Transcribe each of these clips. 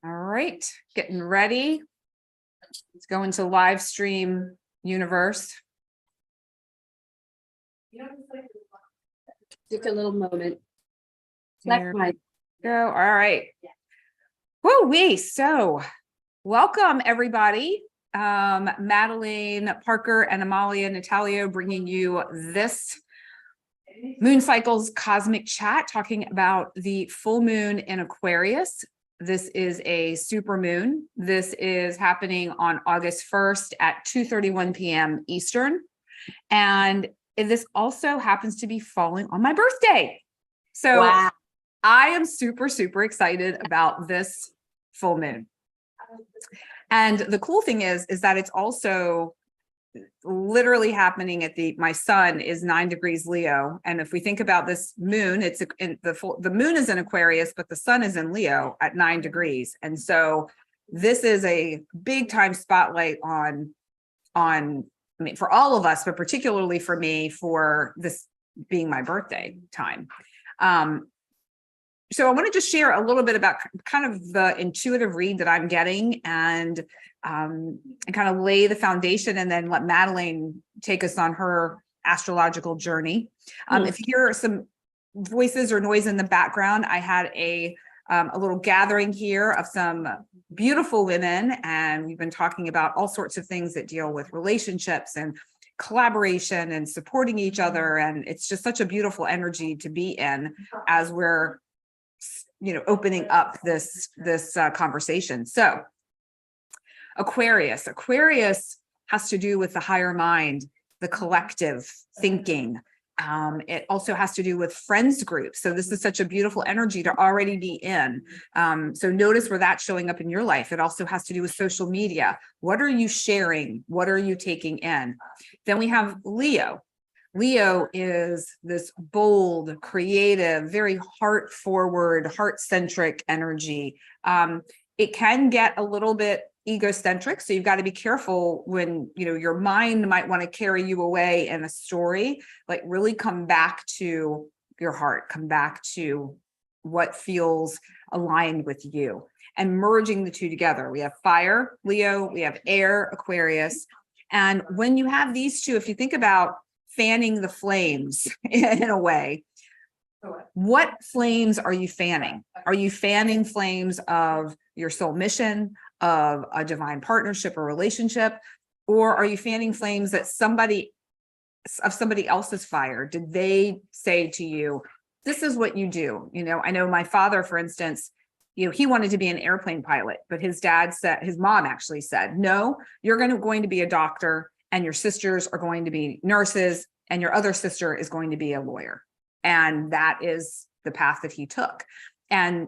All right, getting ready. Let's go into live stream universe. Took a little moment. There we go. All right. Woo-wee. So welcome everybody. Madelaine Parker and Amalia Natalio bringing you this Moon Cycles Cosmic Chat, talking about the full moon in Aquarius. This is a super moon. This is happening on August 1st at 2:31 p.m. Eastern. And this also happens to be falling on my birthday. So wow. I am super, super excited about this full moon. And the cool thing is that it's also literally happening at my sun is 9 degrees Leo. And if we think about this moon, it's the moon is in Aquarius, but the sun is in Leo at 9 degrees. And so this is a big time spotlight on, I mean, for all of us, but particularly for me, for this being my birthday time. So I want to just share a little bit about kind of the intuitive read that I'm getting and kind of lay the foundation, and then let Madelaine take us on her astrological journey. If you hear some voices or noise in the background, I had a little gathering here of some beautiful women, and we've been talking about all sorts of things that deal with relationships and collaboration and supporting each other. And it's just such a beautiful energy to be in as we're, opening up this conversation. So Aquarius has to do with the higher mind, the collective thinking. It also has to do with friends groups. So this is such a beautiful energy to already be in. So notice where that's showing up in your life. It also has to do with social media. What are you sharing? What are you taking in? Then we have Leo. Leo is this bold, creative, very heart-forward, heart-centric energy. It can get a little bit egocentric, so you've got to be careful when your mind might want to carry you away in a story. Like, really come back to your heart, come back to what feels aligned with you, and merging the two together. We have fire, Leo, we have air, Aquarius. And when you have these two, if you think about fanning the flames in a way, what flames are you fanning? Are you fanning flames of your soul mission, of a divine partnership or relationship? Or are you fanning flames that somebody else's fire? Did they say to you, this is what you do? I know my father, for instance, he wanted to be an airplane pilot, but his mom actually said, no, you're going to be a doctor, and your sisters are going to be nurses, and your other sister is going to be a lawyer. And that is the path that he took. And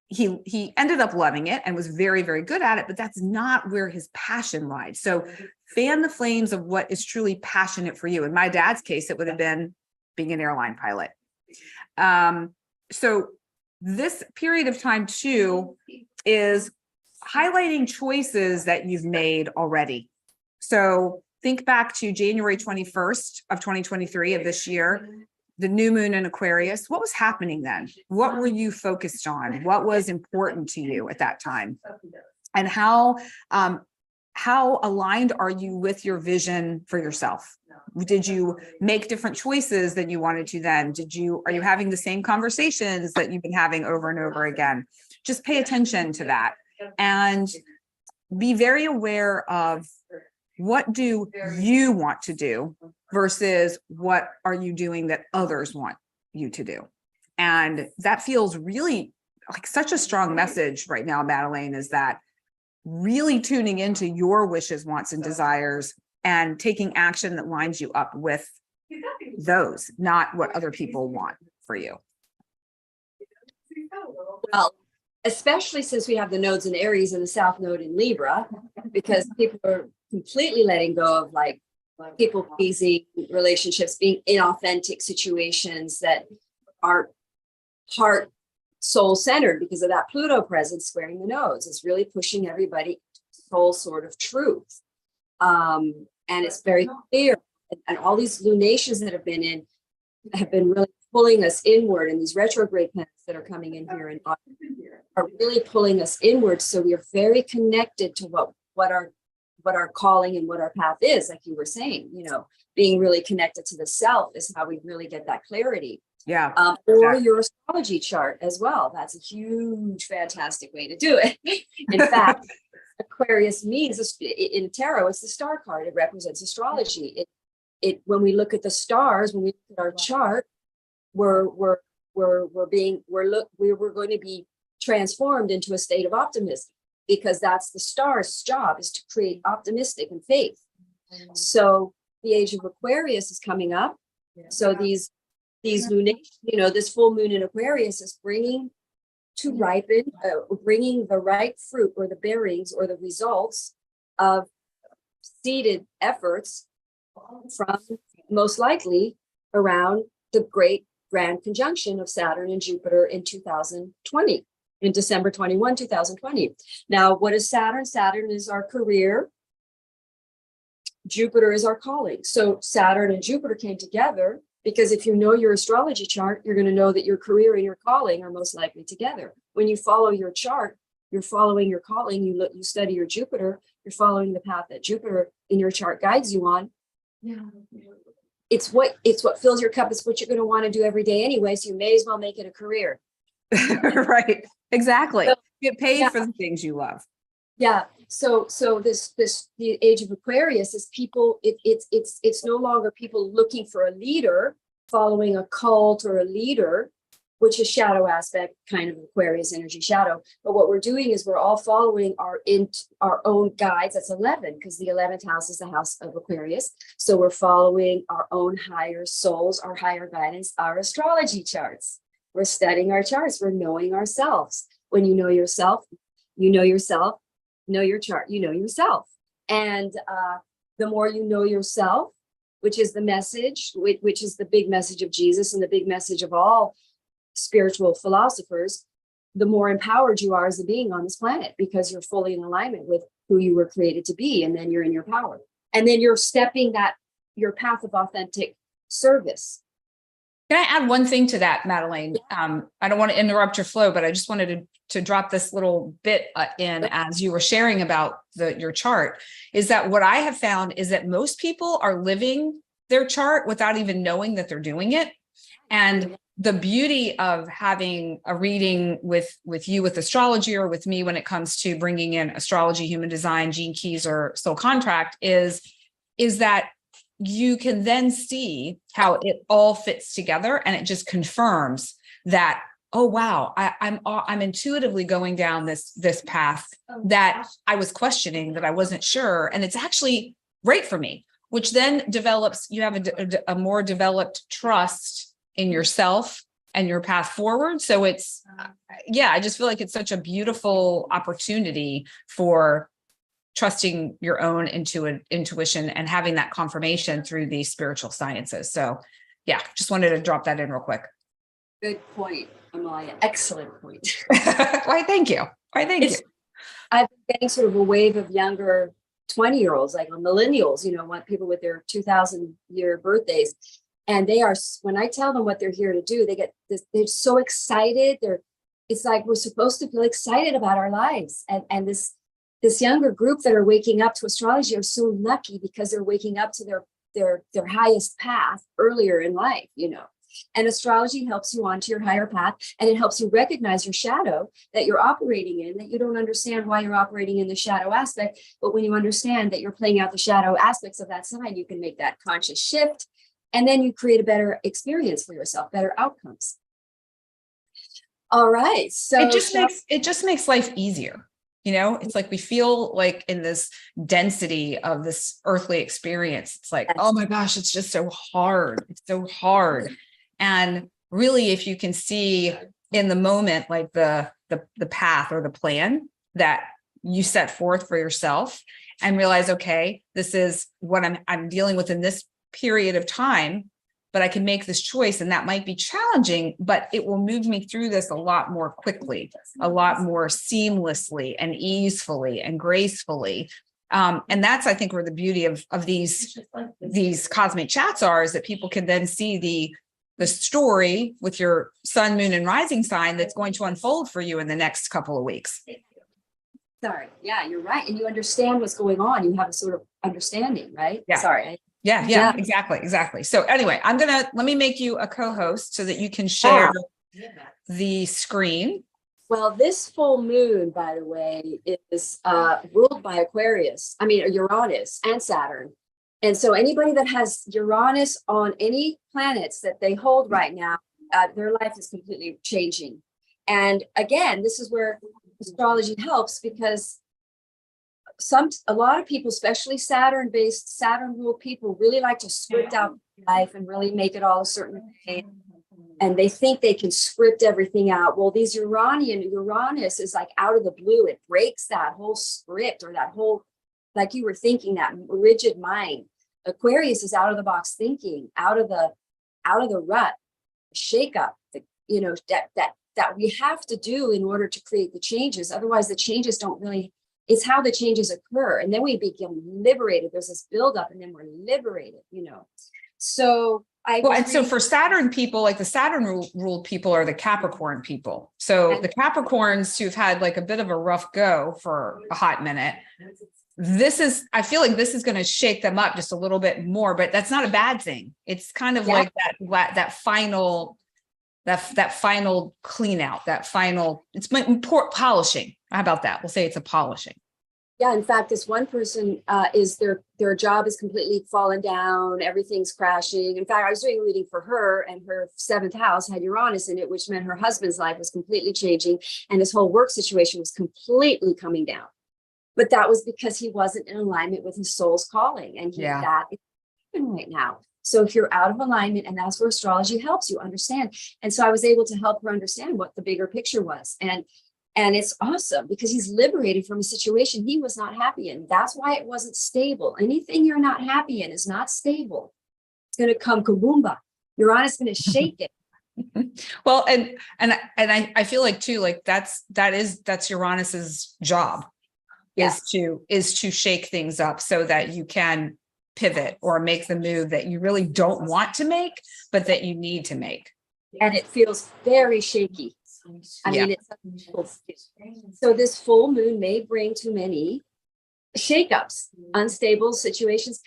he ended up loving it and was very, very good at it, but that's not where his passion lied. So fan the flames of what is truly passionate for you. In my dad's case, it would have been being an airline pilot. So this period of time too is highlighting choices that you've made already. So think back to January 21st of 2023 of this year, the new moon in Aquarius. What was happening then? What were you focused on? What was important to you at that time? And how aligned are you with your vision for yourself? Did you make different choices than you wanted to then? Are you having the same conversations that you've been having over and over again? Just pay attention to that and be very aware of what do you want to do versus what are you doing that others want you to do. And that feels really like such a strong message right now, Madelaine, is that really tuning into your wishes, wants, and desires and taking action that lines you up with those, not what other people want for you. Well, especially since we have the nodes in Aries and the South Node in Libra, because people are completely letting go of like people pleasing relationships, being inauthentic situations that aren't heart soul centered because of that Pluto presence squaring the nodes. It's really pushing everybody soul sort of truth. And it's very clear. And all these lunations that have been really pulling us inward, and these retrograde planets that are coming in here and are really pulling us inward. So we are very connected to what our calling and what our path is. Like you were saying, being really connected to the self is how we really get that clarity. Yeah. Or your astrology chart as well. That's a huge, fantastic way to do it. In fact, Aquarius means in tarot, it's the star card. It represents astrology. When we look at the stars, when we look at our chart, we're going to be transformed into a state of optimism, because that's the star's job, is to create optimistic and faith. So the age of Aquarius is coming up. So these lunations, this full moon in Aquarius is bringing to ripen, bringing the right fruit or the bearings or the results of seeded efforts from, most likely, around the great grand conjunction of Saturn and Jupiter in 2020, in December 21, 2020. Now, what is Saturn? Saturn is our career. Jupiter is our calling. So Saturn and Jupiter came together because if you know your astrology chart, you're going to know that your career and your calling are most likely together. When you follow your chart, you're following your calling. You study your Jupiter, you're following the path that Jupiter in your chart guides you on. Yeah. It's what fills your cup. It's what you're going to want to do every day anyway. So you may as well make it a career. Right. Exactly. So, get paid for the things you love. Yeah. So the age of Aquarius is people. It's no longer people looking for a leader, following a cult or a leader, which is shadow aspect, kind of Aquarius energy shadow. But what we're doing is we're all following our own guides. That's 11, because the 11th house is the house of Aquarius. So we're following our own higher souls, our higher guidance, our astrology charts. We're studying our charts. We're knowing ourselves. When you know yourself, know your chart, you know yourself. And the more you know yourself, which is the message, which is the big message of Jesus and the big message of all spiritual philosophers, the more empowered you are as a being on this planet, because you're fully in alignment with who you were created to be. And then you're in your power. And then you're stepping your path of authentic service. Can I add one thing to that, Madelaine? I don't want to interrupt your flow, but I just wanted to drop this little bit in as you were sharing about your chart, is that what I have found is that most people are living their chart without even knowing that they're doing it. And the beauty of having a reading with you with astrology, or with me when it comes to bringing in astrology, human design, gene keys, or soul contract is that you can then see how it all fits together, and it just confirms that, oh wow, I'm intuitively going down this path that I was questioning, that I wasn't sure, and it's actually great for me. Which then develops, you have a more developed trust in yourself and your path forward. So it's, I just feel like it's such a beautiful opportunity for trusting your own intuition and having that confirmation through the spiritual sciences. So just wanted to drop that in real quick. Good point, Amalia. Excellent point. Why, thank you. You. I've been getting sort of a wave of younger 20-year-olds, like millennials, want people with their 2000-year birthdays. And they are, when I tell them what they're here to do, they get this, they're so excited. It's like we're supposed to feel excited about our lives. And this younger group that are waking up to astrology are so lucky, because they're waking up to their highest path earlier in life, And astrology helps you onto your higher path, and it helps you recognize your shadow that you're operating in, that you don't understand why you're operating in the shadow aspect. But when you understand that you're playing out the shadow aspects of that sign, you can make that conscious shift, and then you create a better experience for yourself, better outcomes. All right. So it just makes life easier. It's like we feel like in this density of this earthly experience, it's like, oh my gosh, it's just so hard. It's so hard. And really, if you can see in the moment, like the path or the plan that you set forth for yourself, and realize, okay, this is what I'm dealing with in this period of time, but I can make this choice, and that might be challenging, but it will move me through this a lot more quickly, a lot more seamlessly and easefully and gracefully. And that's, I think, where the beauty of these cosmic chats are, is that people can then see the story with your sun, moon, and rising sign that's going to unfold for you in the next couple of weeks. Sorry. Yeah, you're right. And you understand what's going on. You have a sort of understanding, right? Yeah. Sorry. Yeah, exactly. So anyway, let me make you a co-host so that you can share the screen. Well, this full moon, by the way, is ruled by Uranus and Saturn. And so anybody that has Uranus on any planets that they hold right now, their life is completely changing. And again, this is where astrology helps, because a lot of people, especially Saturn ruled people, really like to script out life and really make it all a certain way. And they think they can script everything out. Well, Uranus is like out of the blue. It breaks that whole script, or that whole, like you were thinking, that rigid mind. Aquarius is out of the box thinking, out of the rut, shake up, that we have to do in order to create the changes. Otherwise, the changes don't really, it's how the changes occur. And then we become liberated. There's this buildup, and then we're liberated, So so for Saturn people, like the Saturn ruled people are the Capricorn people. So the Capricorns who've had like a bit of a rough go for a hot minute, I feel like this is going to shake them up just a little bit more, but that's not a bad thing. It's kind of like that final clean out, it's important polishing. How about that? We'll say it's a polishing. Yeah, in fact, this one person is their job is completely fallen down. Everything's crashing. In fact, I was doing a reading for her, and her 7th house had Uranus in it, which meant her husband's life was completely changing, and his whole work situation was completely coming down. But that was because he wasn't in alignment with his soul's calling, and that is happening right now. So if you're out of alignment, and that's where astrology helps you understand. And so I was able to help her understand what the bigger picture was. And it's awesome, because he's liberated from a situation he was not happy in. That's why it wasn't stable. Anything you're not happy in is not stable. It's going to come kaboomba. Uranus is going to shake it. Well, and I feel like too, like that's Uranus's job, is to shake things up so that you can pivot or make the move that you really don't want to make, but that you need to make. And it feels very shaky. I mean, so this full moon may bring too many shakeups, unstable situations.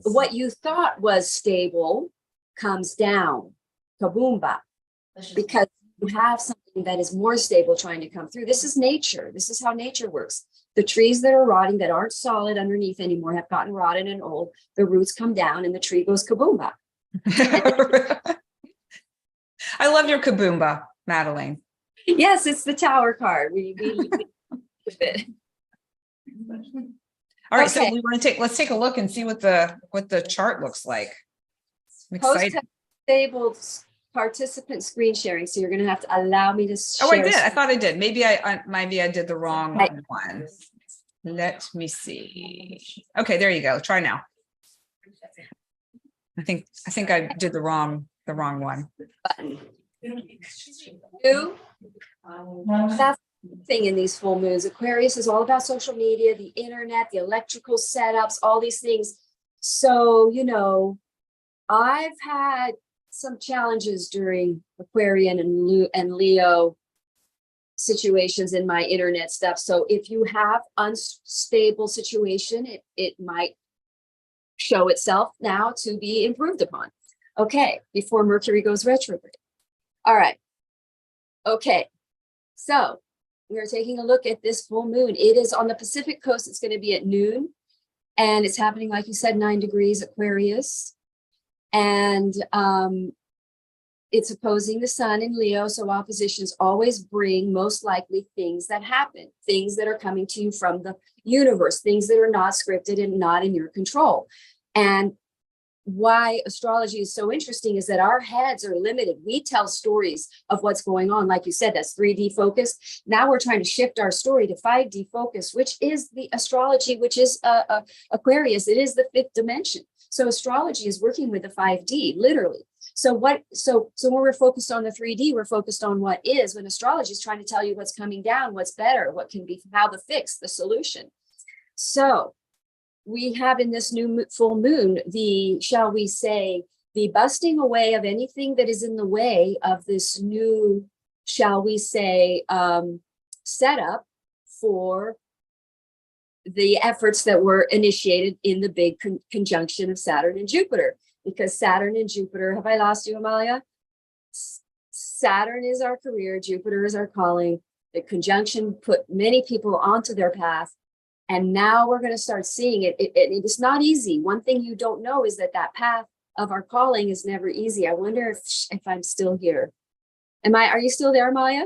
What you thought was stable comes down, kaboomba, because you have something that is more stable trying to come through. This is nature. This is how nature works. The trees that are rotting, that aren't solid underneath anymore, have gotten rotted and old. The roots come down, and the tree goes kaboomba. I love your kaboomba, Madelaine. Yes, it's the Tower card. We All right, so let's take a look and see what the chart looks like. I'm excited. Post-disabled participant screen sharing, so you're going to have to allow me to share. Oh, I did. I thought I did. Maybe I did the wrong one. Let me see. Okay, there you go. Try now. I think I did the wrong one. Button. That's the thing in these full moons. Aquarius is all about social media, the internet, the electrical setups, all these things. So, I've had some challenges during Aquarian and Leo situations in my internet stuff. So if you have unstable situation, it might show itself now to be improved upon. Okay, before Mercury goes retrograde. All right. Okay, so we're taking a look at this full moon. It is on the Pacific coast. It's going to be at noon, and it's happening, like you said, 9 degrees Aquarius. And it's opposing the sun in Leo. So oppositions always bring most likely things that happen, things that are coming to you from the universe, things that are not scripted and not in your control. And why astrology is so interesting is that our heads are limited. We tell stories of what's going on. Like you said, that's 3D focused. Now we're trying to shift our story to 5D focus, which is the astrology, which is Aquarius. It is the 5th dimension. So astrology is working with the 5D, literally. So when we're focused on the 3D, we're focused on what is, when astrology is trying to tell you what's coming down, what's better, what can be, how the fix, the solution. So we have in this new full moon, shall we say, the busting away of anything that is in the way of this new, shall we say, setup for the efforts that were initiated in the big conjunction of Saturn and Jupiter. Because Saturn and Jupiter, have I lost you, Amalia? Saturn is our career, Jupiter is our calling. The conjunction put many people onto their path. And now we're going to start seeing it. It's not easy. One thing you don't know is that path of our calling is never easy. I wonder if I'm still here. Are you still there, Amalia?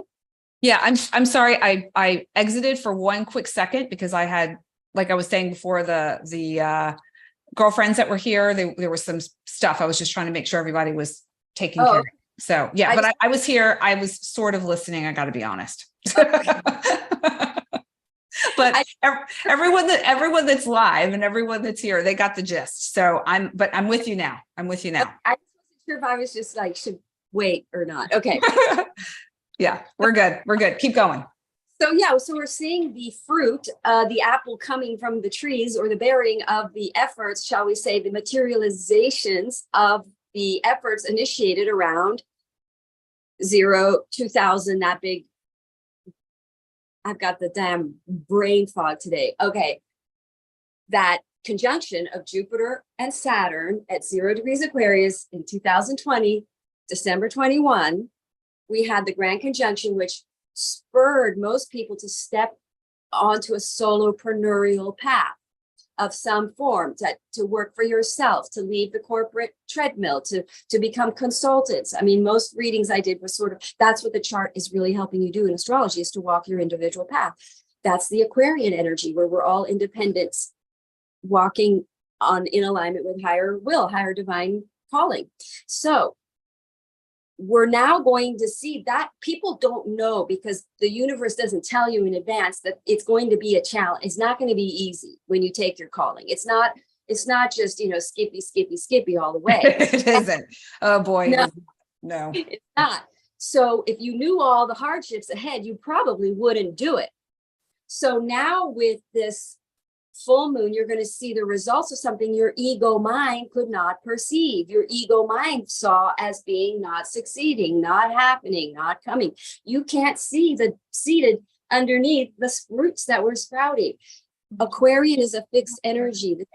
Yeah, I'm sorry. I exited for one quick second because I had, like I was saying before, the girlfriends that were here, there was some stuff. I was just trying to make sure everybody was taken care of. So yeah, but I was here. I was sort of listening. I got to be honest. But everyone that's live and everyone that's here, they got the gist. So I'm with you now. I wasn't sure if I was just like, should wait or not. Okay. Yeah, we're good. We're good. Keep going. So we're seeing the fruit, the apple coming from the trees, or the bearing of the efforts, shall we say, the materializations of the efforts initiated around 2000, that big. I've got the damn brain fog today. Okay. That conjunction of Jupiter and Saturn at 0 degrees Aquarius in 2020, December 21, we had the grand conjunction, which spurred most people to step onto a solopreneurial path of some form, to work for yourself, to leave the corporate treadmill, to become consultants. I mean, most readings I did was sort of, that's what the chart is really helping you do in astrology, is to walk your individual path. That's the Aquarian energy, where we're all independents, walking in alignment with higher will, higher divine calling. So we're now going to see that people don't know, because the universe doesn't tell you in advance that it's going to be a challenge. It's not going to be easy when you take your calling. It's not just, skippy all the way. It isn't. Oh boy. No, it's not. So if you knew all the hardships ahead, you probably wouldn't do it. So now with this full moon, you're going to see the results of something your ego mind could not perceive. Your ego mind saw as being not succeeding, not happening, not coming. You can't see the seated underneath the roots that were sprouting. Aquarian is a fixed energy, the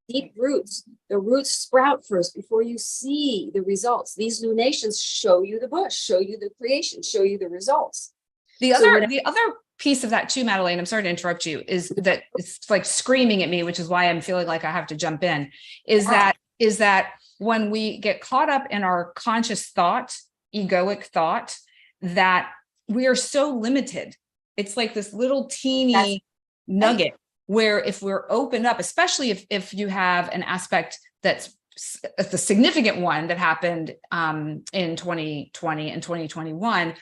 deep roots. The roots sprout first before you see the results. These lunations show you the bush, show you the creation, show you the results. The other piece of that too, Madelaine, I'm sorry to interrupt you, is that it's like screaming at me, which is why I'm feeling like I have to jump in, is that when we get caught up in our conscious thought, egoic thought, that we are so limited. It's like this little teeny nugget where if we're opened up, especially if you have an aspect that's the significant one that happened in 2020 and 2021,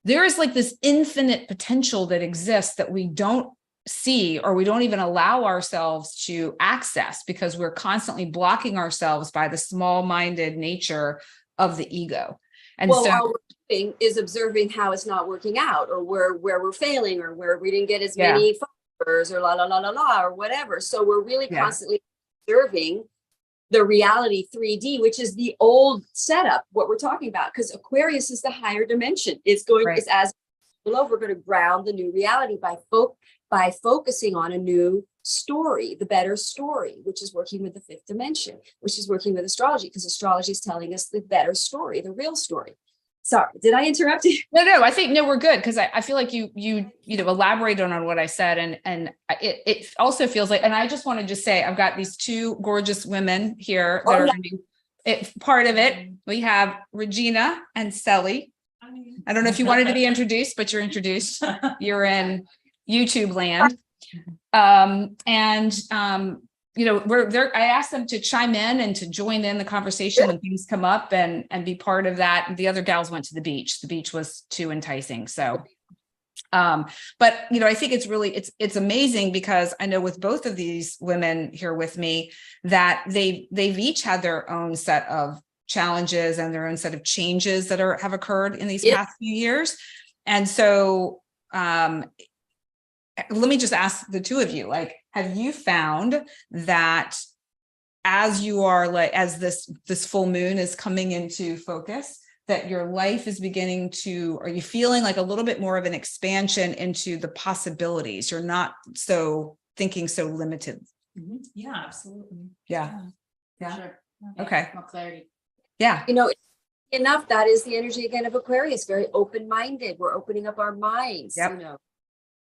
there is like this infinite potential that exists that we don't see, or we don't even allow ourselves to access, because we're constantly blocking ourselves by the small-minded nature of the ego. And all we're doing is observing how it's not working out, or where we're failing, or where we didn't get as many followers, or or whatever. So we're really constantly observing the reality 3D, which is the old setup, what we're talking about, because Aquarius is the higher dimension. It's as below, we're going to ground the new reality by focusing on a new story, the better story, which is working with the fifth dimension, which is working with astrology, because astrology is telling us the better story, the real story. Sorry, did I interrupt you? No, I think we're good, because I feel like you elaborated on what I said, and it also feels like, and I just want to just say, I've got these two gorgeous women here that are going to be part of it. We have Regina and Sally. I don't know if you wanted to be introduced, but you're introduced. You're in YouTube land, we're there. I asked them to chime in and to join in the conversation when things come up and be part of that. And the other gals went to the beach. The beach was too enticing. So, but I think it's amazing, because I know with both of these women here with me that they've each had their own set of challenges and their own set of changes that have occurred in these past few years. And so, let me just ask the two of you, like, have you found that as you are like, as this full moon is coming into focus, that your life is beginning to, are you feeling like a little bit more of an expansion into the possibilities? You're not thinking so limited. Yeah, absolutely. Yeah. For sure. Okay. More clarity. Yeah. Enough, that is the energy again of Aquarius, very open-minded. We're opening up our minds, Yep.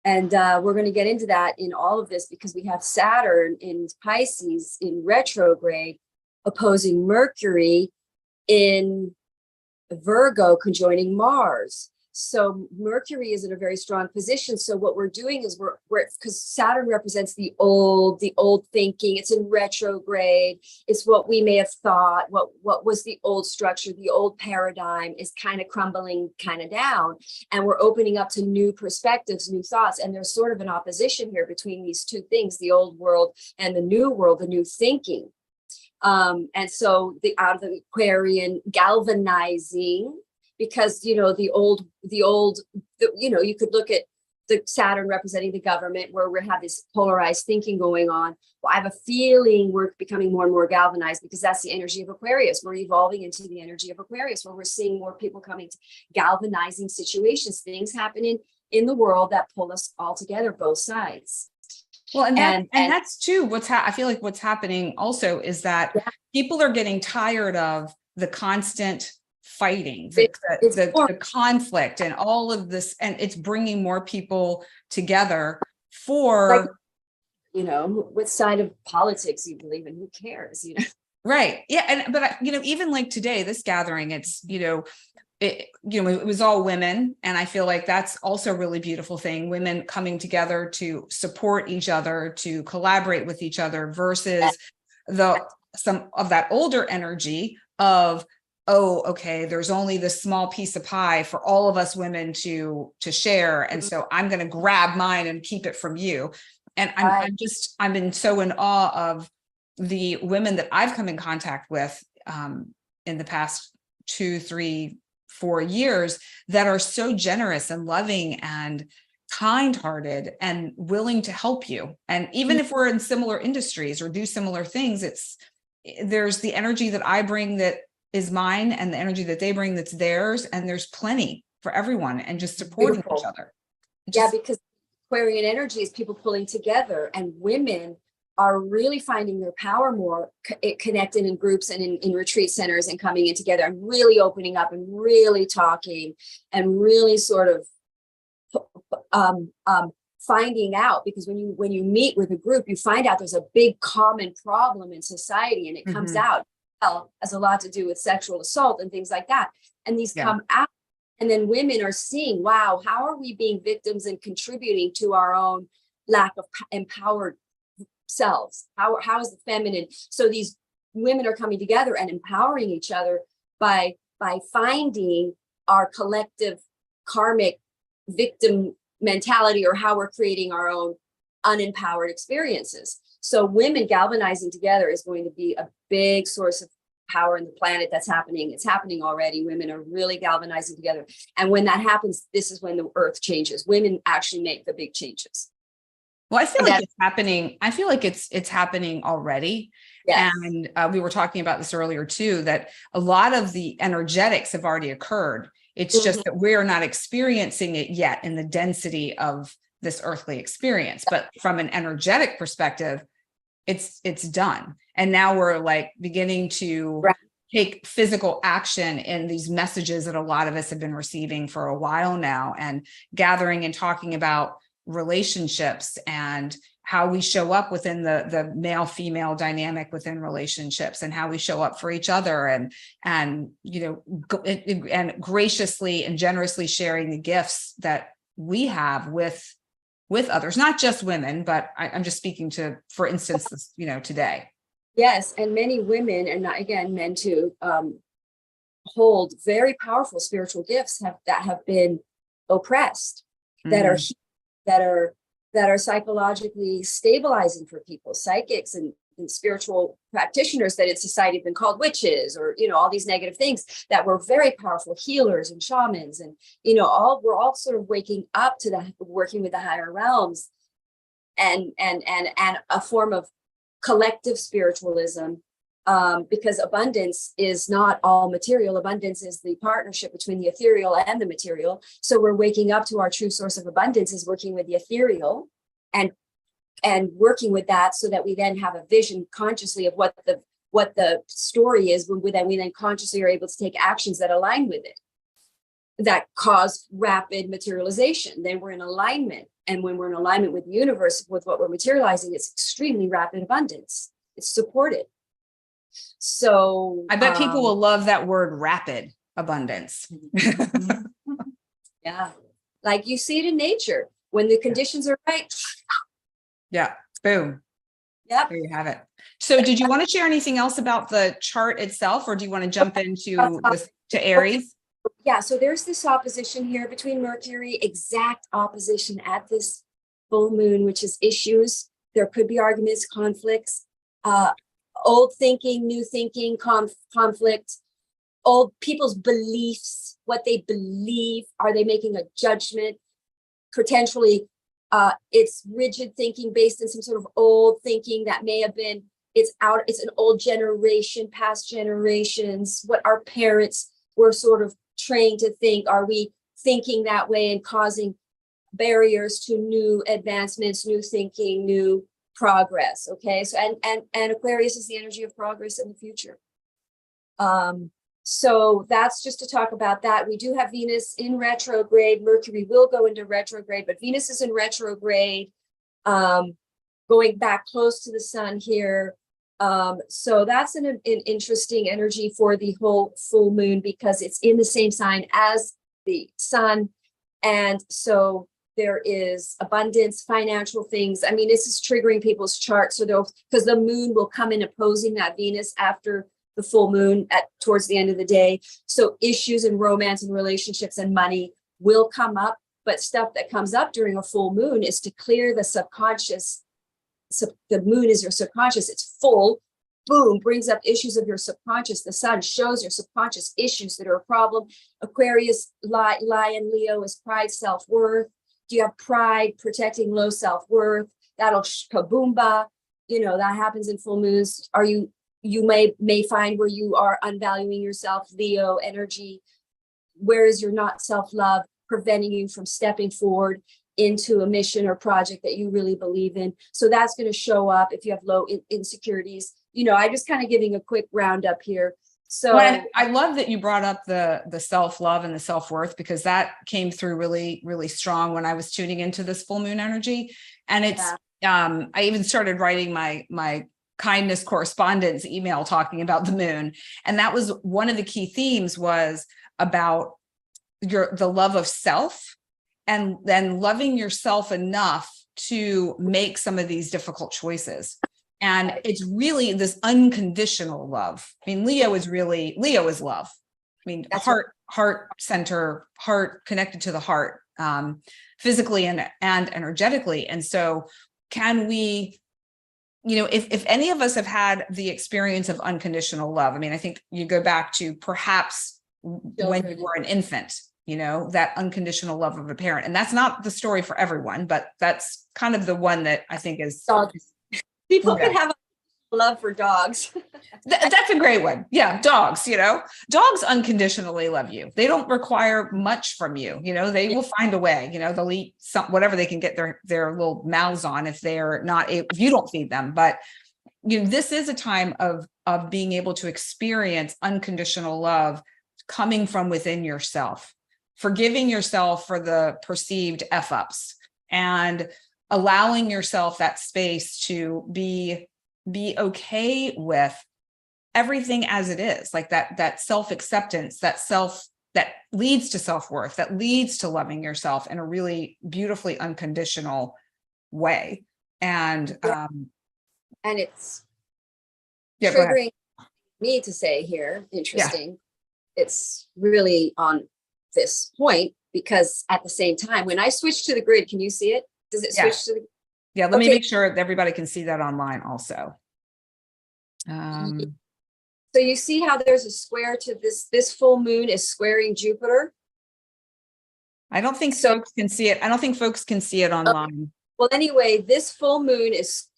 And we're going to get into that in all of this, because we have Saturn in Pisces in retrograde opposing Mercury in Virgo conjoining Mars. So Mercury is in a very strong position. So what we're doing is we're because Saturn represents the old thinking. It's in retrograde. It's what we may have thought, what was the old structure, the old paradigm is kind of crumbling kind of down. And we're opening up to new perspectives, new thoughts. And there's sort of an opposition here between these two things, the old world and the new world, the new thinking. And so out of the Aquarian galvanizing, because, you could look at the Saturn representing the government, where we have this polarized thinking going on. Well, I have a feeling we're becoming more and more galvanized, because that's the energy of Aquarius. We're evolving into the energy of Aquarius, where we're seeing more people coming to galvanizing situations, things happening in the world that pull us all together, both sides. Well, and that's too, I feel like what's happening also is that people are getting tired of the constant fighting, the conflict and all of this, and it's bringing more people together for, what side of politics you believe in, who cares, Right. Yeah. But even like today, this gathering, it's, it was all women. And I feel like that's also a really beautiful thing. Women coming together to support each other, to collaborate with each other, versus some of that older energy of, oh, okay, there's only this small piece of pie for all of us women to share. And so I'm going to grab mine and keep it from you. And I'm been so in awe of the women that I've come in contact with in the past 2, 3, 4 years that are so generous and loving and kind-hearted and willing to help you. And even if we're in similar industries or do similar things, there's the energy that I bring that is mine and the energy that they bring that's theirs. And there's plenty for everyone, and just supporting each other. Because Aquarian energy is people pulling together, and women are really finding their power more connected in groups and in retreat centers, and coming in together and really opening up and really talking and really sort of finding out, because when you meet with a group, you find out there's a big common problem in society, and it comes out. Well, has a lot to do with sexual assault and things like that. And these come out, and then women are seeing, wow, how are we being victims and contributing to our own lack of empowered selves? How is the feminine? So these women are coming together and empowering each other by finding our collective karmic victim mentality, or how we're creating our own unempowered experiences. So women galvanizing together is going to be a big source of power in the planet. That's happening. It's happening already. Women are really galvanizing together. And when that happens, this is when the earth changes. Women actually make the big changes. Well, I feel like it's happening. I feel like it's happening already. Yes. And we were talking about this earlier too, that a lot of the energetics have already occurred. It's just that we're not experiencing it yet in the density of this earthly experience. But from an energetic perspective, it's done. And now we're like beginning to take physical action in these messages that a lot of us have been receiving for a while now, and gathering and talking about relationships and how we show up within the male-female dynamic within relationships, and how we show up for each other, and graciously and generously sharing the gifts that we have with others, not just women, but I'm just speaking to, for instance, this, today. Yes. And many women, and again, men too, hold very powerful spiritual gifts that have been oppressed, that are psychologically stabilizing for people, psychics and spiritual practitioners that in society have been called witches, or all these negative things, that were very powerful healers and shamans, and we're all sort of waking up to working with the higher realms, and a form of collective spiritualism because abundance is not all material. Abundance is the partnership between the ethereal and the material. So we're waking up to our true source of abundance is working with the ethereal and working with that so that we then have a vision consciously of what the story is, we then consciously are able to take actions that align with it, that cause rapid materialization. Then we're in alignment. And when we're in alignment with the universe, with what we're materializing, it's extremely rapid abundance. It's supported. So I bet people will love that word rapid abundance. Yeah. Like you see it in nature. When the conditions are right. Yeah. Boom. Yep. There you have it. So did you want to share anything else about the chart itself, or do you want to jump into to Aries? Yeah. So there's this opposition here between Mercury, exact opposition at this full moon, which is issues. There could be arguments, conflicts, old thinking, new thinking, conflict, old people's beliefs, what they believe. Are they making a judgment? Potentially, it's rigid thinking based on some sort of old thinking that may have been, it's an old generation, past generations, what our parents were sort of trained to think. Are we thinking that way and causing barriers to new advancements, new thinking, new progress? Okay. So, and Aquarius is the energy of progress in the future. So that's just to talk about that. We do have Venus in retrograde. Mercury will go into retrograde, but Venus is in retrograde, going back close to the sun here. So that's an interesting energy for the whole full moon because it's in the same sign as the sun. And so there is abundance, financial things. I mean, this is triggering people's charts. So because the moon will come in opposing that Venus after the full moon towards the end of the day. So issues in romance and relationships and money will come up, but stuff that comes up during a full moon is to clear the subconscious. So the moon is your subconscious. It's full, boom, brings up issues of your subconscious. The sun shows your subconscious issues that are a problem. Aquarius, Lion, Leo is pride, self-worth. Do you have pride, protecting low self-worth? That'll kaboomba. You know, that happens in full moons. You may find where you are unvaluing yourself, Leo energy. Where is your not self-love preventing you from stepping forward into a mission or project that you really believe in? So that's going to show up if you have low insecurities. You know, I just kind of giving a quick roundup here. So well, I love that you brought up the self-love and the self-worth, because that came through really, really strong when I was tuning into this full moon energy. And it's, I even started writing my kindness correspondence email talking about the moon. And that was one of the key themes, was about the love of self, and then loving yourself enough to make some of these difficult choices. And it's really this unconditional love. I mean, Leo is love. I mean, that's heart center, heart connected to the heart, physically and energetically. And so can we, you know, if any of us have had the experience of unconditional love, I mean, I think you go back to perhaps when you were an infant, you know, that unconditional love of a parent. And that's not the story for everyone, but that's kind of the one that I think is. People can have a love for dogs. That's a great one. Yeah. Dogs, you know, dogs unconditionally love you. They don't require much from you. You know, they will find a way, you know, they'll eat whatever they can get their little mouths on if they're not, if you don't feed them. But, you know, this is a time of being able to experience unconditional love coming from within yourself, forgiving yourself for the perceived F-ups, and allowing yourself that space to be okay with everything as it is, like that self-acceptance, that leads to self-worth, that leads to loving yourself in a really beautifully unconditional way. And and it's triggering me to say here, interesting. Yeah. It's really on this point, because at the same time, when I switch to the grid, can you see it? Does it switch to the? Yeah, let me make sure that everybody can see that online also. So you see how there's a square to this full moon is squaring Jupiter. I don't think folks can see it. I don't think folks can see it online. Well, anyway, this full moon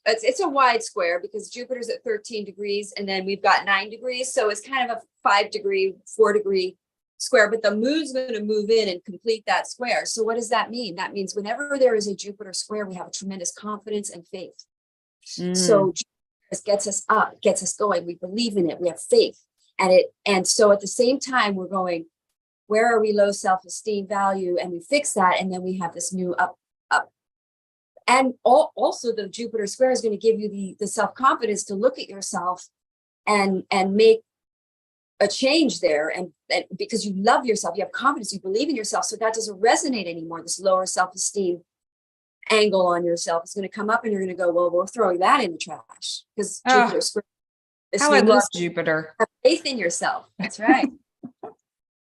it's a wide square because Jupiter's at 13 degrees and then we've got 9 degrees. So it's kind of a 5-degree, 4-degree square, but the moon's going to move in and complete that square. So what does that mean? That means whenever there is a Jupiter square, we have a tremendous confidence and faith. So Jupiter gets us up, gets us going. We believe in it. We have faith. And so at the same time, we're going, where are we low self-esteem value? And we fix that. And then we have this new up. And also the Jupiter square is going to give you the self-confidence to look at yourself and make a change there. And because you love yourself, you have confidence, you believe in yourself. So that doesn't resonate anymore. This lower self-esteem angle on yourself is going to come up and you're going to go, well, we're throwing that in the trash because Jupiter square. How I love Jupiter. Have faith in yourself. That's right.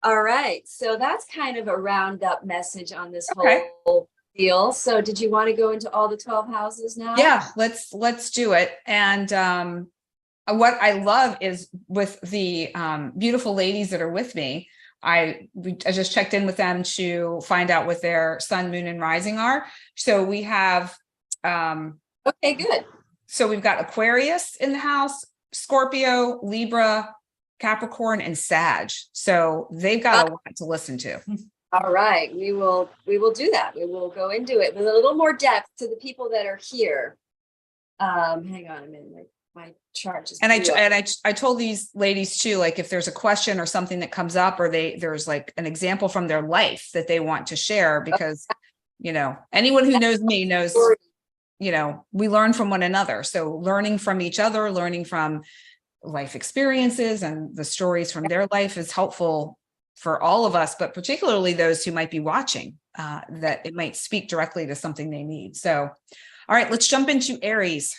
All right. So that's kind of a roundup message on this whole deal. So did you want to go into all the 12 houses now? Yeah, let's do it. And what I love is with the beautiful ladies that are with me, I just checked in with them to find out what their sun, moon, and rising are. So we have okay, good. So we've got Aquarius in the house, Scorpio, Libra, Capricorn, and Sag. So they've got a lot to listen to. All right, we will do that. We will go into it with a little more depth to the people that are here. Hang on a minute, my chart is. And I told these ladies too, like if there's a question or something that comes up, or there's like an example from their life that they want to share, because anyone who knows me knows, we learn from one another. So learning from each other, learning from life experiences and the stories from their life is helpful for all of us, but particularly those who might be watching, that it might speak directly to something they need. So, all right, let's jump into Aries.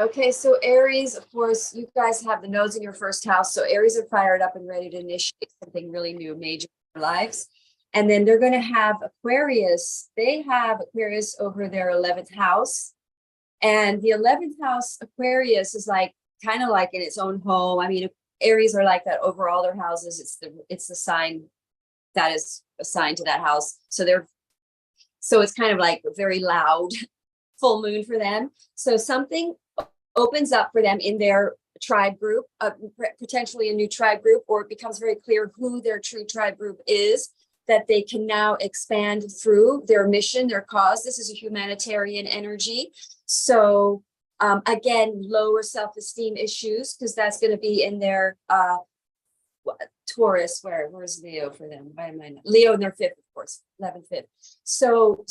Okay, so Aries, of course, you guys have the nodes in your first house. So Aries are fired up and ready to initiate something really new, major in their lives. And then they're going to have Aquarius. They have Aquarius over their 11th house. And the 11th house Aquarius is kind of like in its own home. I mean, Aries are like that over all their houses. It's the sign that is assigned to that house. So it's kind of like a very loud full moon for them. So something opens up for them in their tribe group, potentially a new tribe group, or it becomes very clear who their true tribe group is, that they can now expand through their mission, their cause. This is a humanitarian energy. So again, lower self-esteem issues, because that's going to be in their Taurus. Where's Leo for them? Why am I not? Leo in their 5th, of course, 11th, 5th. So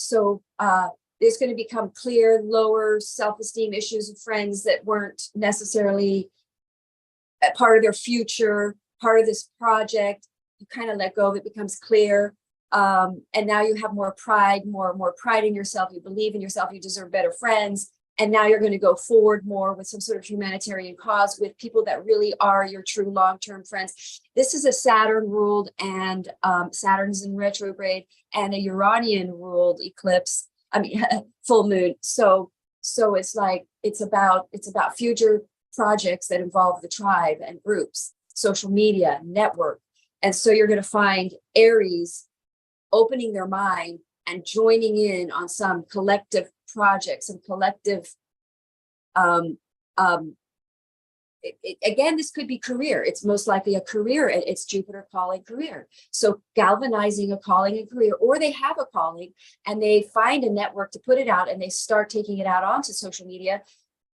there's going to become clear lower self-esteem issues of friends that weren't necessarily a part of their future, part of this project. You kind of let go of it, becomes clear. And now you have more pride, more pride in yourself. You believe in yourself. You deserve better friends. And now you're going to go forward more with some sort of humanitarian cause with people that really are your true long-term friends. This is a Saturn ruled, and Saturn's in retrograde, and a Uranian ruled eclipse. I mean, full moon. So it's about future projects that involve the tribe and groups, social media, network. And so you're going to find Aries opening their mind and joining in on some collective projects and collective, again, this could be career. It's most likely a career. It's Jupiter calling career. So galvanizing a calling and career, or they have a calling and they find a network to put it out and they start taking it out onto social media.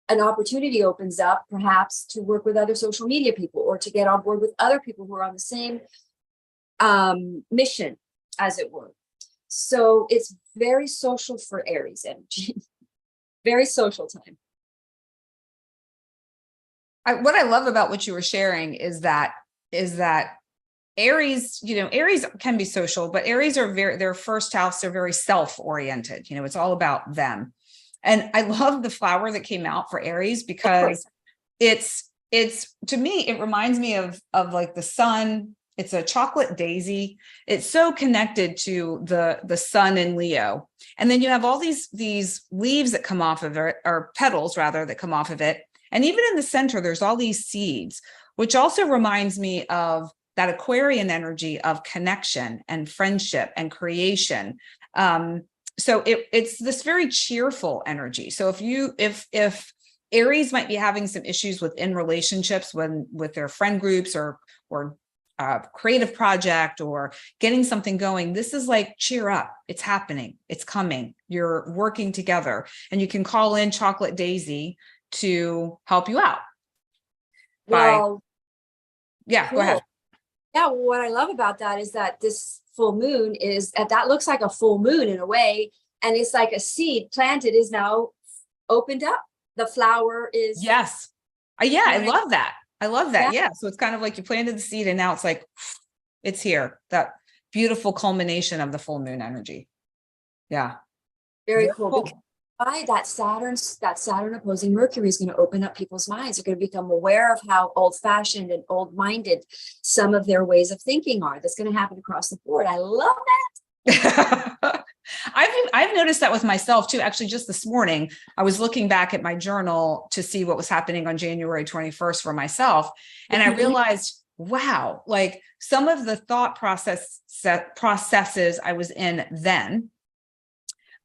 An opportunity opens up perhaps to work with other social media people, or to get on board with other people who are on the same mission, as it were. So it's very social for Aries energy. Very social time. What I love about what you were sharing is that Aries, Aries can be social, but Aries are their first house, they're very self-oriented. It's all about them. And I love the flower that came out for Aries, because it's to me, it reminds me of like the sun. It's a chocolate daisy. It's so connected to the sun in Leo. And then you have all these leaves that come off of it, or petals rather, that come off of it. And even in the center, there's all these seeds, which also reminds me of that Aquarian energy of connection and friendship and creation. So it's this very cheerful energy. So if Aries might be having some issues within relationships with their friend groups or creative project or getting something going. This is like, cheer up. It's happening. It's coming. You're working together, and you can call in Chocolate Daisy to help you out. Well, Yeah, cool. go ahead. Yeah, what I love about that is that this full moon is that looks like a full moon in a way, and it's like a seed planted is now opened up. The flower is Yes. Yeah, I love that. I love that. Yeah. So it's kind of like you planted the seed and now it's like, it's here. That beautiful culmination of the full moon energy. Yeah. very cool. Because by that Saturn opposing Mercury is going to open up people's minds. They're going to become aware of how old-fashioned and old-minded some of their ways of thinking are. That's going to happen across the board. I love that. I've noticed that with myself too. Actually, just this morning, I was looking back at my journal to see what was happening on January 21st for myself. And I realized, wow, like some of the thought processes I was in then,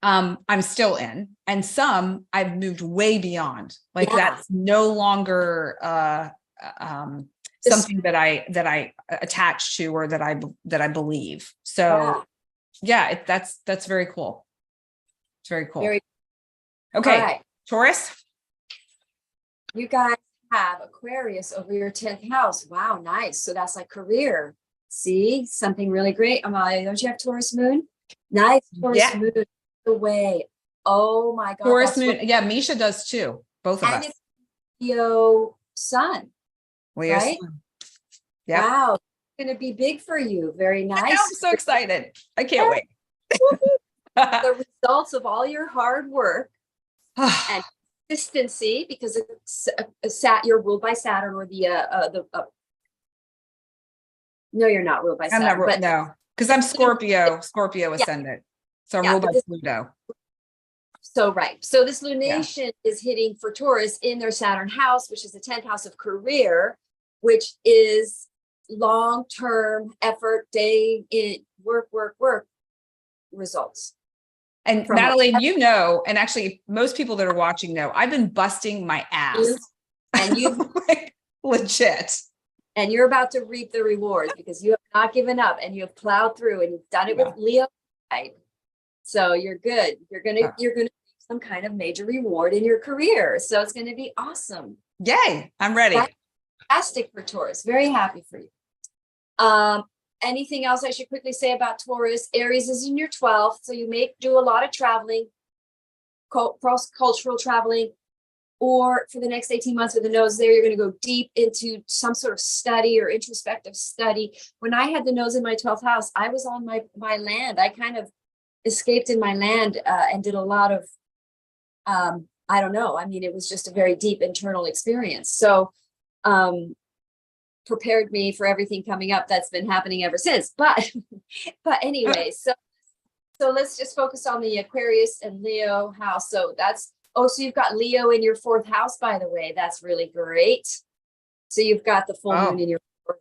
I'm still in, and some I've moved way beyond. Like that's no longer something that I attach to or that I believe. So that's very cool. It's very cool. Okay, right. Taurus. You guys have Aquarius over your 10th house. Wow, nice. So that's like career. See, something really great. Amalia, don't you have Taurus moon? Nice Taurus moon. The way. Oh my God. Taurus moon. Yeah, Misha does too. Both of us. It's Leo sun. Leo right? sun. Yeah. Wow. It's going to be big for you. Very nice. I'm so excited. I can't wait. The results of all your hard work and consistency, because it's you're ruled by Saturn, or no, you're not ruled by Saturn. I'm not no, because I'm Scorpio ascendant. So I'm ruled by Pluto. So right. So this lunation is hitting for Taurus in their Saturn house, which is the 10th house of career, which is long-term effort, day in work results. And Madelaine, you know, and actually most people that are watching know, I've been busting my ass. And you've like, legit. And you're about to reap the rewards because you have not given up and you have plowed through and you've done it with Leo. Right? So you're good. You're gonna reap some kind of major reward in your career. So it's gonna be awesome. Yay! I'm ready. Fantastic for Taurus. Very happy for you. Anything else I should quickly say about Taurus? Aries is in your 12th, so you may do a lot of traveling, cross-cultural traveling, or for the next 18 months with the nose there, you're going to go deep into some sort of study or introspective study. When I had the nose in my 12th house, I was on my land. I kind of escaped in my land and did a lot of, I don't know. I mean, it was just a very deep internal experience. So, prepared me for everything coming up that's been happening ever since. But anyway, so let's just focus on the Aquarius and Leo house. So that's, so you've got Leo in your 4th house, by the way. That's really great. So you've got the full moon in your 4th.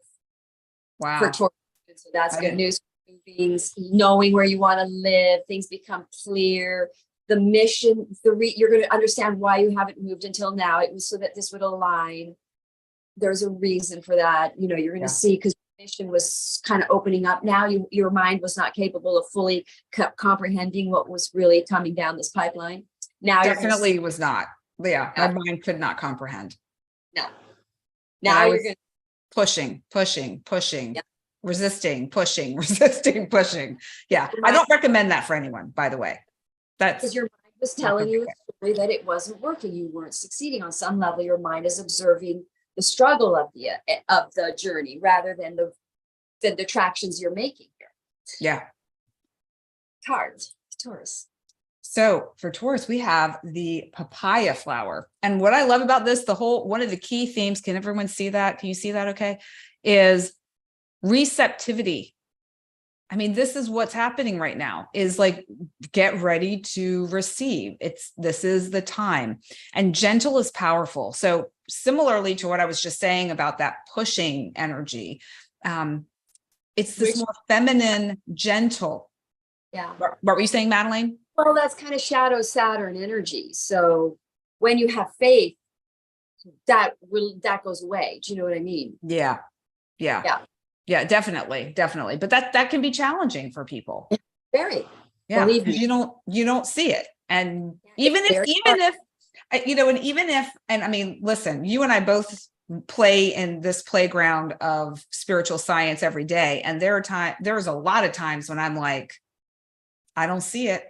Wow. For Taurus. So that's good news for beings, knowing where you want to live, things become clear. The mission, you're going to understand why you haven't moved until now. It was so that this would align. There's a reason for that. You know, you're going to see, because mission was kind of opening up. Now your mind was not capable of fully comprehending what was really coming down this pipeline. Now definitely was not. Yeah, my mind could not comprehend. No. Now you're going to pushing, resisting, pushing. Yeah, I don't recommend that for anyone, by the way. That's because your mind was telling you a story that it wasn't working. You weren't succeeding on some level. Your mind is observing the struggle of the journey rather than the tractions you're making here. Yeah. Cards, Taurus. So for Taurus, we have the papaya flower. And what I love about this, one of the key themes, can everyone see that? Can you see that okay? Is receptivity. I mean, this is what's happening right now, is like, get ready to receive. This is the time. And gentle is powerful. So similarly to what I was just saying about that pushing energy, it's this more feminine, gentle. Yeah. What were you saying, Madelaine? Well, that's kind of shadow Saturn energy. So when you have faith, that goes away. Do you know what I mean? Yeah. Yeah. Yeah. Yeah, definitely. Definitely. But that can be challenging for people. Very. Yeah. Believe Because me. you don't see it. And It's even very hard. and I mean, listen, you and I both play in this playground of spiritual science every day. And there's a lot of times when I'm like, I don't see it.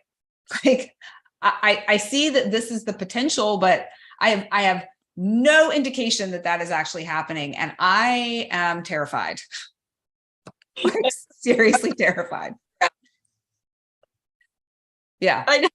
Like I see that this is the potential, but I have no indication that that is actually happening. And I am terrified. Seriously terrified. Yeah. I know.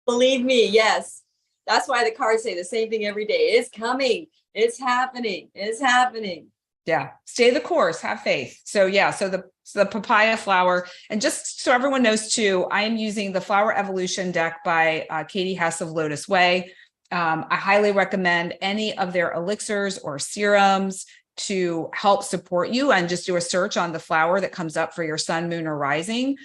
Believe me, yes. That's why the cards say the same thing every day. It's coming. It's happening. It's happening. Yeah. Stay the course. Have faith. So yeah. So the papaya flower, and just so everyone knows too, I am using the Flower Evolution deck by Katie Hess of LOTUSWEI. I highly recommend any of their elixirs or serums to help support you, and just do a search on the flower that comes up for your sun, moon, or rising.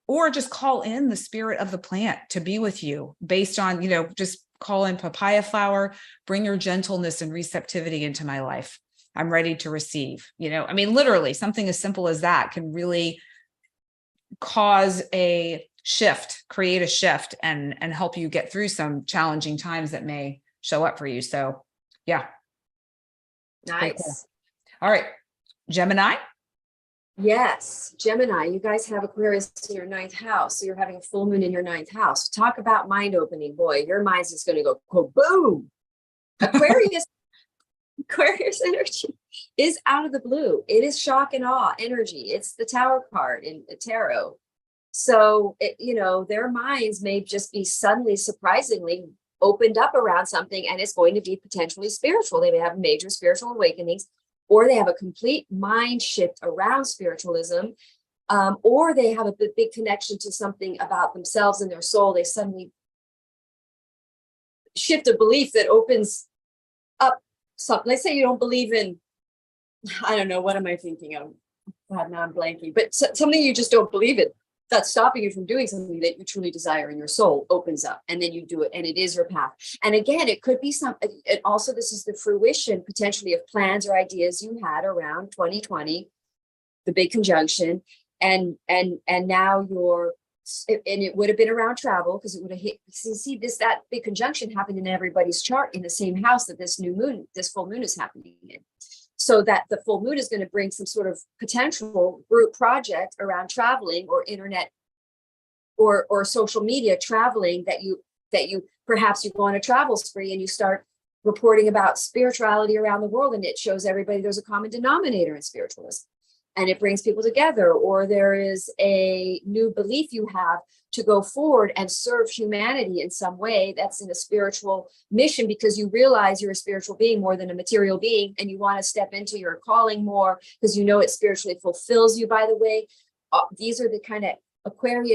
Or just call in the spirit of the plant to be with you based on, just call in papaya flower, bring your gentleness and receptivity into my life. I'm ready to receive, I mean, literally something as simple as that can really cause a shift, create a shift, and help you get through some challenging times that may show up for you. So yeah. Nice. Cool. All right. Gemini. Yes, Gemini, you guys have Aquarius in your 9th house. So you're having a full moon in your 9th house. Talk about mind opening. Boy, your mind's just going to go boom. Aquarius energy is out of the blue. It is shock and awe energy. It's the Tower card in the tarot. So, their minds may just be suddenly, surprisingly opened up around something, and it's going to be potentially spiritual. They may have major spiritual awakenings, or they have a complete mind shift around spiritualism, or they have a big connection to something about themselves and their soul. They suddenly shift a belief that opens up something. Let's say you don't believe in, I don't know, what am I thinking of? God, now I'm blanking, but something you just don't believe in, that's stopping you from doing something that you truly desire in your soul, opens up, and then you do it, and it is your path. And again, it could be something, and also this is the fruition potentially of plans or ideas you had around 2020, the big conjunction, and now and it would have been around travel, because it would have hit, that big conjunction happened in everybody's chart in the same house that this full moon is happening in. So that the full moon is going to bring some sort of potential group project around traveling, or internet or social media traveling, that you perhaps you go on a travel spree and you start reporting about spirituality around the world, and it shows everybody there's a common denominator in spiritualism, and it brings people together. Or there is a new belief you have to go forward and serve humanity in some way that's in a spiritual mission, because you realize you're a spiritual being more than a material being, and you want to step into your calling more because it spiritually fulfills you. By the way, these are the kind of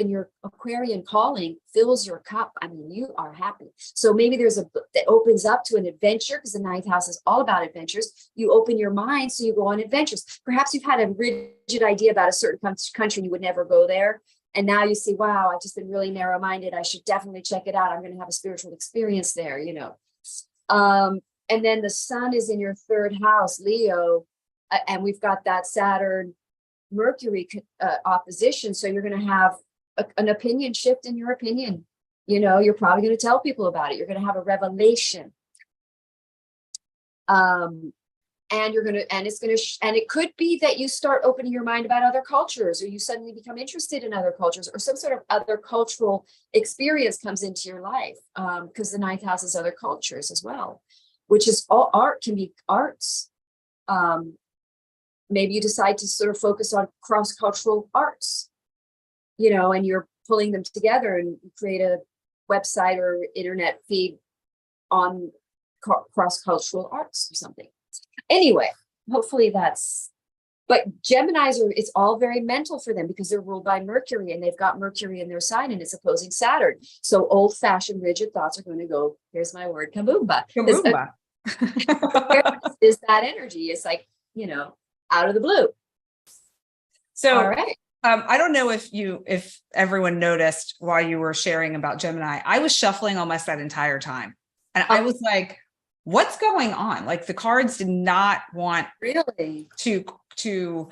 your Aquarian calling fills your cup. I mean, you are happy. So maybe there's that opens up to an adventure, because the 9th house is all about adventures. You open your mind, so you go on adventures. Perhaps you've had a rigid idea about a certain country, and you would never go there. And now you see, wow, I've just been really narrow-minded. I should definitely check it out. I'm going to have a spiritual experience there, And then the sun is in your 3rd house, Leo, and we've got that Saturn Mercury opposition. So you're going to have an opinion shift in your opinion. You're probably going to tell people about it. You're going to have a revelation. And it could be that you start opening your mind about other cultures, or you suddenly become interested in other cultures, or some sort of other cultural experience comes into your life, because the 9th house is other cultures as well, which is all art, can be arts. Maybe you decide to sort of focus on cross-cultural arts, and you're pulling them together and create a website or internet feed on cross-cultural arts or something. Anyway, hopefully but Geminis it's all very mental for them, because they're ruled by Mercury, and they've got Mercury in their sign, and it's opposing Saturn. So old-fashioned rigid thoughts are going to go, here's my word, kaboomba. Kaboomba. Is that energy. It's like, out of the blue. So, all right. I don't know if everyone noticed while you were sharing about Gemini, I was shuffling almost that entire time. And I was like, what's going on? Like the cards did not want Really? to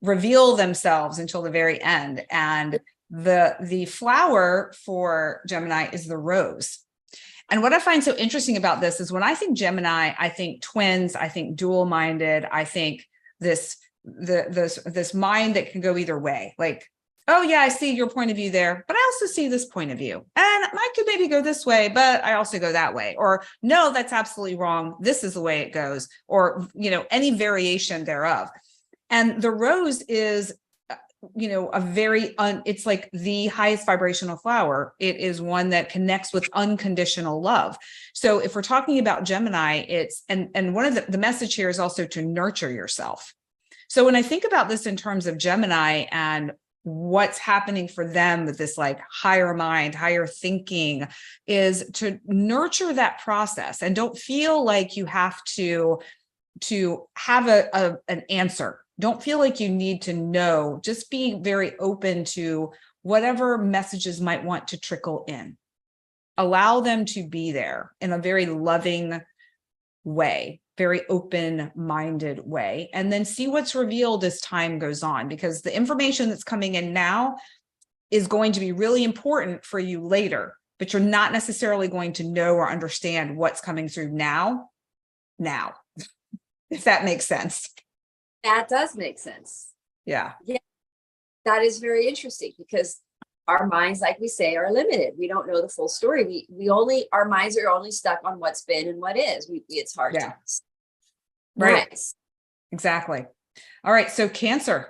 reveal themselves until the very end. And the flower for Gemini is the rose. And what I find so interesting about this is when I think Gemini, I think twins, I think dual-minded, I think this mind that can go either way. Like, oh yeah, I see your point of view there, but I also see this point of view. And I could maybe go this way, but I also go that way. Or no, that's absolutely wrong. This is the way it goes. Or, any variation thereof. And the rose is, it's like the highest vibrational flower. It is one that connects with unconditional love. So if we're talking about Gemini, and one of the message here is also to nurture yourself. So when I think about this in terms of Gemini and what's happening for them with this like higher mind, higher thinking, is to nurture that process and don't feel like you have to have an answer. Don't feel like you need to know. Just be very open to whatever messages might want to trickle in. Allow them to be there in a very loving way, very open-minded way, and then see what's revealed as time goes on, because the information that's coming in now is going to be really important for you later, but you're not necessarily going to know or understand what's coming through now, if that makes sense. That does make sense. Yeah. Yeah. That is very interesting because our minds, like we say, are limited. We don't know the full story. Our minds are only stuck on what's been and what is. It's hard to. Right. Nice. Exactly. All right. So Cancer,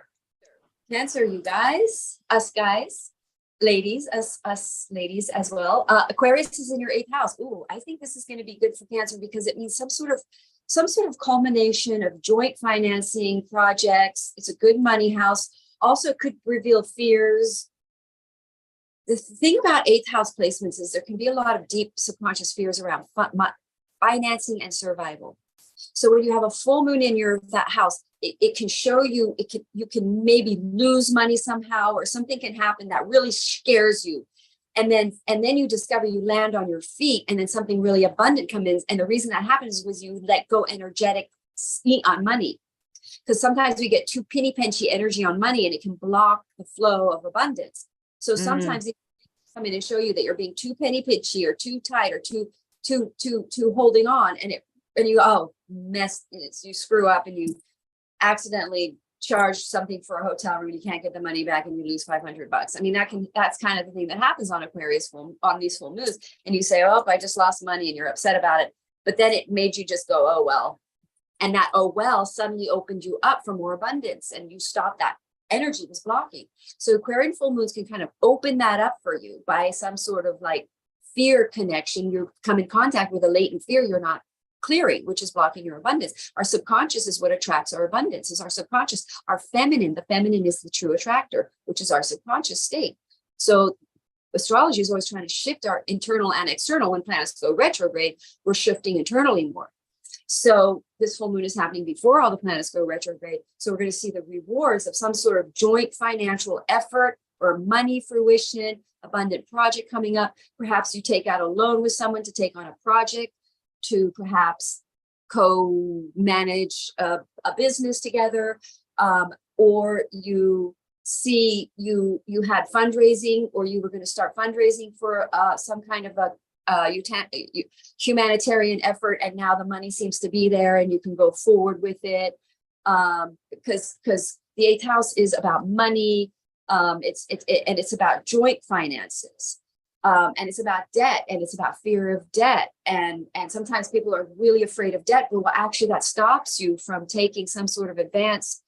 you guys, us guys, ladies, us ladies as well. Aquarius is in your 8th house. Ooh, I think this is going to be good for Cancer because it means some sort of culmination of joint financing projects. It's a good money house. Also could reveal fears. The thing about 8th house placements is there can be a lot of deep subconscious fears around financing and survival. So when you have a full moon in that house, it can show you, you can maybe lose money somehow, or something can happen that really scares you. And then you discover you land on your feet, and then something really abundant comes in. And the reason that happens was you let go energetic on money. Because sometimes we get too penny-pinchy energy on money and it can block the flow of abundance. So sometimes it come in and show you that you're being too penny-pinchy or too tight or too holding on. And you you screw up and you accidentally charge something for a hotel room, you can't get the money back and you lose $500. I mean, that's kind of the thing that happens on on these full moons. And you say, oh, I just lost money, and you're upset about it. But then it made you just go, oh, well. And that, oh, well, suddenly opened you up for more abundance, and you stopped that energy was blocking. So Aquarian full moons can kind of open that up for you by some sort of like fear connection. You come in contact with a latent fear you're not clearing, which is blocking your abundance. Our subconscious is what attracts our abundance, is our subconscious. Our feminine, the feminine is the true attractor, which is our subconscious state. So astrology is always trying to shift our internal and external. When planets go retrograde, we're shifting internally more. So this full moon is happening before all the planets go retrograde. So we're going to see the rewards of some sort of joint financial effort or money fruition, abundant project coming up. Perhaps you take out a loan with someone to take on a project, to perhaps co-manage a business together, or you see you had fundraising, or you were going to start fundraising for some kind of a humanitarian effort, and now the money seems to be there and you can go forward with it, because the 8th house is about money. It's about joint finances. And it's about debt, and it's about fear of debt. And sometimes people are really afraid of debt, but actually that stops you from taking some sort of advance.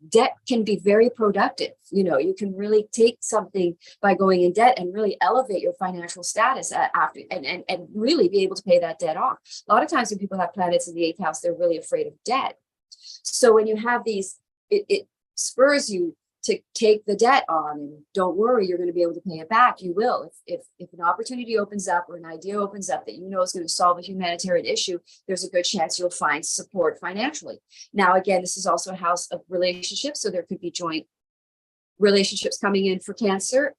Debt can be very productive. You can really take something by going in debt and really elevate your financial status after, and really be able to pay that debt off. A lot of times when people have planets in the 8th house, they're really afraid of debt. So when you have these, it spurs you to take the debt on, and don't worry, you're going to be able to pay it back. You will. If an opportunity opens up or an idea opens up that is going to solve a humanitarian issue, there's a good chance you'll find support financially. Now, again, this is also a house of relationships, so there could be joint relationships coming in for Cancer.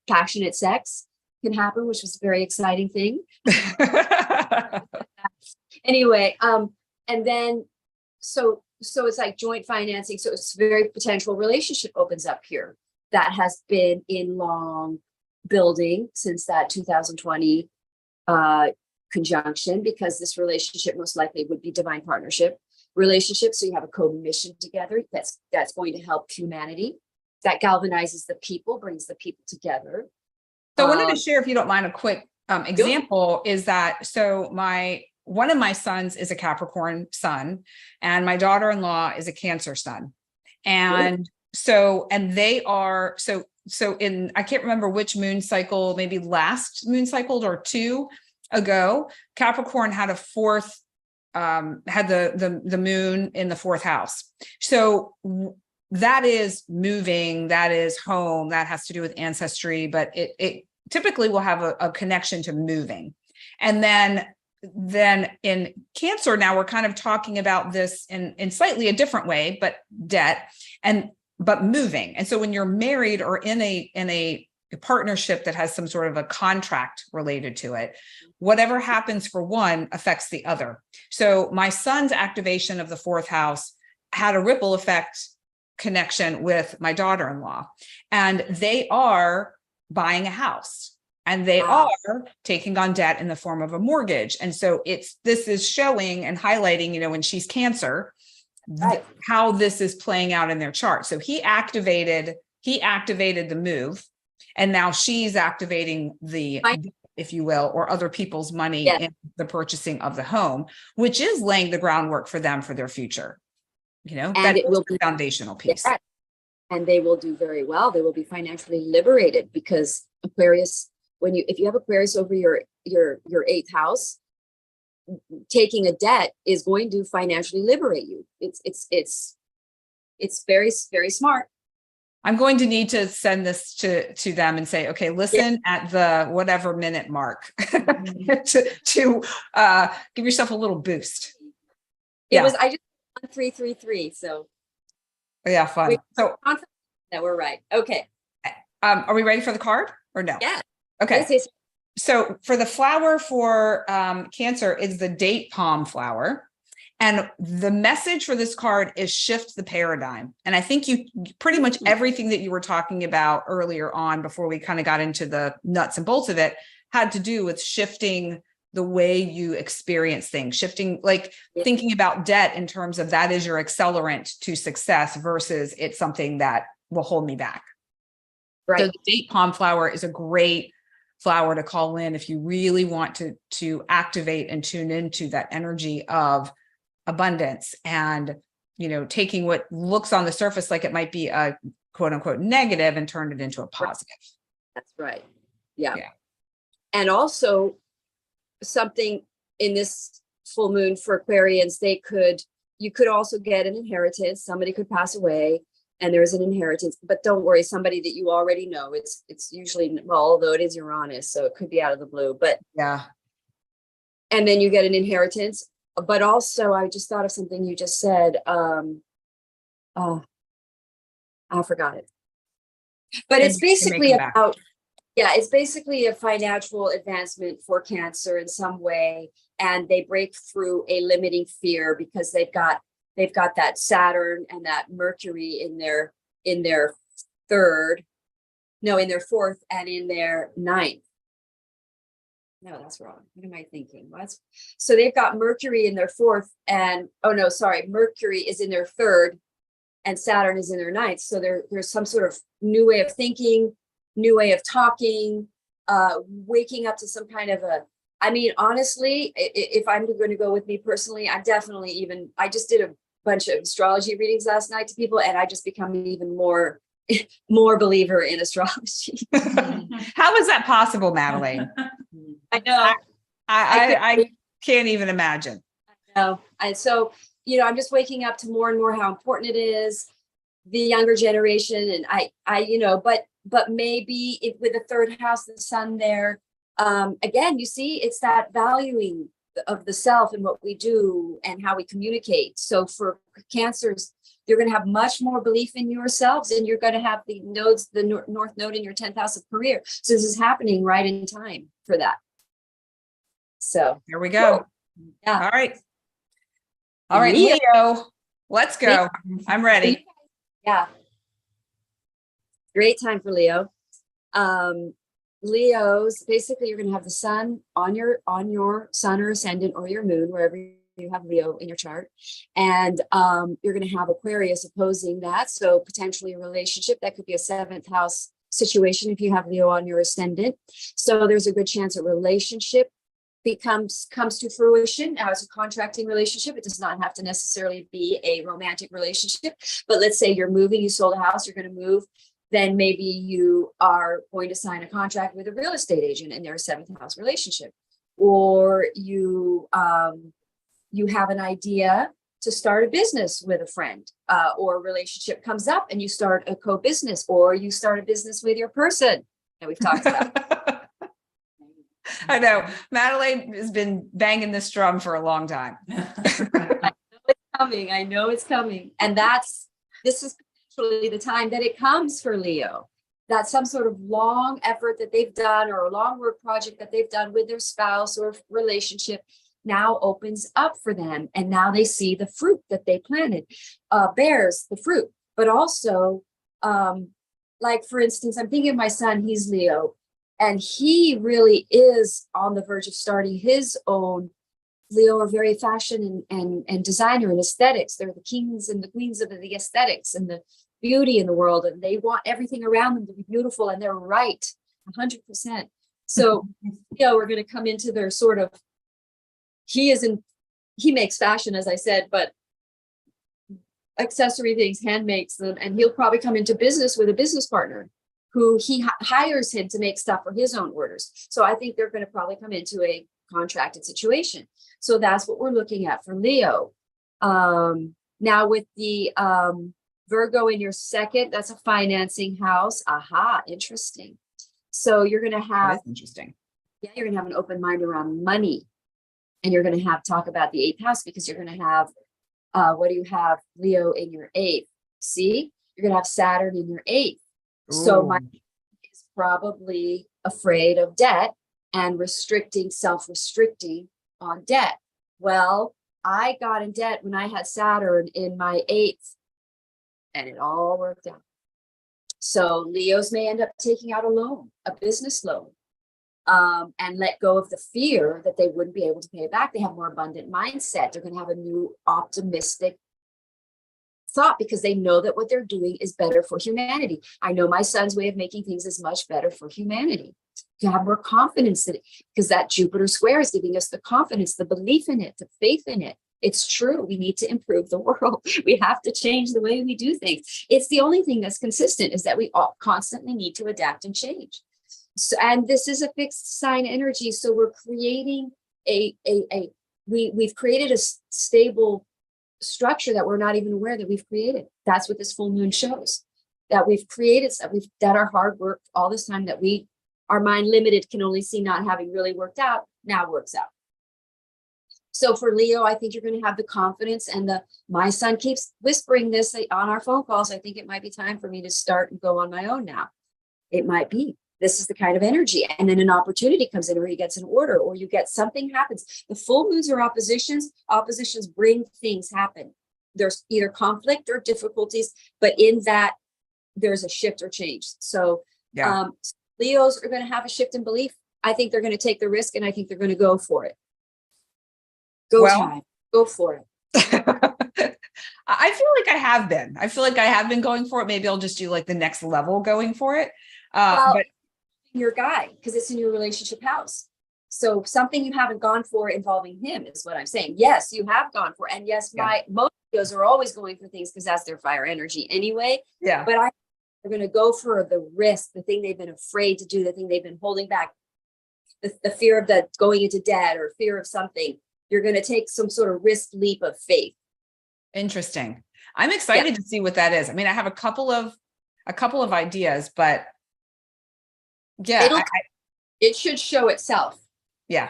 Passionate sex can happen, which was a very exciting thing. Anyway, and then so it's like joint financing. So it's very potential relationship opens up here that has been in long building since that 2020 conjunction, because this relationship most likely would be divine partnership relationship. So you have a co-mission together that's going to help humanity, that galvanizes the people, brings the people together. So I wanted to share, if you don't mind, a quick example is that, so one of my sons is a Capricorn sun and my daughter-in-law is a Cancer sun. And they are, I can't remember which moon cycle, maybe last moon cycle or two ago, Capricorn had a fourth, had the moon in the fourth house. So that is moving, that is home, that has to do with ancestry, but it typically will have a connection to moving. And then in Cancer, now we're kind of talking about this in slightly a different way, but debt but moving. And so when you're married or in a partnership that has some sort of a contract related to it, whatever happens for one affects the other. So my son's activation of the fourth house had a ripple effect connection with my daughter-in-law, and they are buying a house. And they are taking on debt in the form of a mortgage. And so this is showing and highlighting, when she's Cancer, how this is playing out in their chart. So he activated the move, and now she's activating if you will, or other people's money in the purchasing of the home, which is laying the groundwork for them for their future. And that it will be the foundational piece. And they will do very well. They will be financially liberated, because Aquarius, if you have Aquarius over your eighth house, taking a debt is going to financially liberate you. It's very, very smart. I'm going to need to send this to them and say, okay, listen at the whatever minute mark to give yourself a little boost. I just 333. So yeah, fun. So that we're right. Okay. Are we ready for the card or no? Yeah. Okay. Yes. So for the flower for Cancer is the date palm flower. And the message for this card is shift the paradigm. And I think you pretty much everything that you were talking about earlier on, before we kind of got into the nuts and bolts of it, had to do with shifting the way you experience things, shifting, like thinking about debt in terms of that is your accelerant to success versus it's something that will hold me back. Right. So the date palm flower is a great flower to call in if you really want to activate and tune into that energy of abundance, and taking what looks on the surface like it might be a quote unquote negative and turn it into a positive. That's right. Yeah. And also something in this full moon for Aquarians, you could also get an inheritance. Somebody could pass away and there's an inheritance, but don't worry, somebody that you already know. It's usually, although it is Uranus, so it could be out of the blue, but and then you get an inheritance. But also, I just thought of something you just said. I forgot it. But it's basically about, it's basically a financial advancement for Cancer in some way. And they break through a limiting fear because they've got that Saturn and that Mercury in their fourth and in their ninth. No, that's wrong. What am I thinking? So they've got Mercury in their fourth Mercury is in their third and Saturn is in their ninth. So there's some sort of new way of thinking, new way of talking, waking up to some kind of honestly, if I'm going to go with me personally, I just did a bunch of astrology readings last night to people, and I just become even more believer in astrology. How is that possible, Madelaine? I know. I can't even imagine. I know. And so, I'm just waking up to more and more how important it is, the younger generation. And but maybe with the third house, the sun there, again, you see, it's that valuing of the self and what we do and how we communicate. So for Cancers, you're going to have much more belief in yourselves, and you're going to have the north node in your 10th house of career. So this is happening right in time for that. So There we go. yeah. All right. All right, Leo. Leo, let's go. I'm ready. Yeah. Great time for Leo. Leos, basically you're going to have the sun on your sun or ascendant or your moon, wherever you have Leo in your chart. And you're going to have Aquarius opposing that. So potentially a relationship that could be a 7th house situation if you have Leo on your ascendant. So there's a good chance a relationship comes to fruition. Now, it's a contracting relationship. It does not have to necessarily be a romantic relationship. But let's say you're moving, you sold a house, you're going to move. Then maybe you are going to sign a contract with a real estate agent and they're a 7th house relationship. Or you have an idea to start a business with a friend, or a relationship comes up and you start a co-business, or you start a business with your person that we've talked about. I know Madelaine has been banging this drum for a long time. I know it's coming. And this is potentially the time that it comes for Leo, that some sort of long effort that they've done or a long work project that they've done with their spouse or relationship now opens up for them. And now they see the fruit that they planted, bears the fruit. But also, like, for instance, I'm thinking of my son, he's Leo, and he really is on the verge of starting his own. Leo are very fashion and designer and aesthetics. They're the kings and the queens of the aesthetics and the beauty in the world. And they want everything around them to be beautiful. And they're right, 100%. So, we're going to come into their sort of, he makes fashion, as I said, but accessory things, hand makes them. And he'll probably come into business with a business partner who he hires him to make stuff for his own orders. So I think they're going to probably come into a contracted situation. So that's what we're looking at for Leo. Now with the Virgo in your 2nd, that's a financing house. Aha, interesting. So you're going to have, That is interesting. Yeah, you're going to have an open mind around money. And you're going to have talk about the 8th house, because you're going to have, what do you have? Leo in your 8th. See, you're going to have Saturn in your 8th. So my is probably afraid of debt and self-restricting on debt. Well, I got in debt when I had Saturn in my 8th, and it all worked out. So Leos may end up taking out a loan, a business loan, and let go of the fear that they wouldn't be able to pay it back. They have more abundant mindset. They're going to have a new optimistic thought, because they know that what they're doing is better for humanity. I know my son's way of making things is much better for humanity. To have more confidence in it, because that Jupiter square is giving us the confidence, the belief in it, the faith in it. It's true. We need to improve the world. We have to change the way we do things. It's the only thing that's consistent, is that we all constantly need to adapt and change. So, and this is a fixed sign energy. So we're creating we've created a stable structure that we're not even aware that we've created. That's what this full moon shows, that we've created, that our hard work all this time, that our mind limited can only see not having really worked out, now works out. So for Leo, I think you're going to have the confidence, and my son keeps whispering this on our phone calls. I think it might be time for me to start and go on my own now. It might be. This is the kind of energy. And then an opportunity comes in, or he gets an order, or you get something happens. The full moons are oppositions. Oppositions bring things happen. There's either conflict or difficulties, but in that there's a shift or change. So Leos are going to have a shift in belief. I think they're going to take the risk, and I think they're going to go for it. Go for it. I feel like I have been. I feel like I have been going for it. Maybe I'll just do like the next level going for it. But your guy, because it's in your relationship house. So something you haven't gone for involving him is what I'm saying. Yes, you have gone for, and yes, most Leos are always going for things because that's their fire energy anyway. Yeah. But they're going to go for the risk, the thing they've been afraid to do, the thing they've been holding back, the fear of that going into debt or fear of something. You're going to take some sort of risk leap of faith. Interesting. I'm excited to see what that is. I mean, I have a couple of ideas, but it should show itself. Yeah.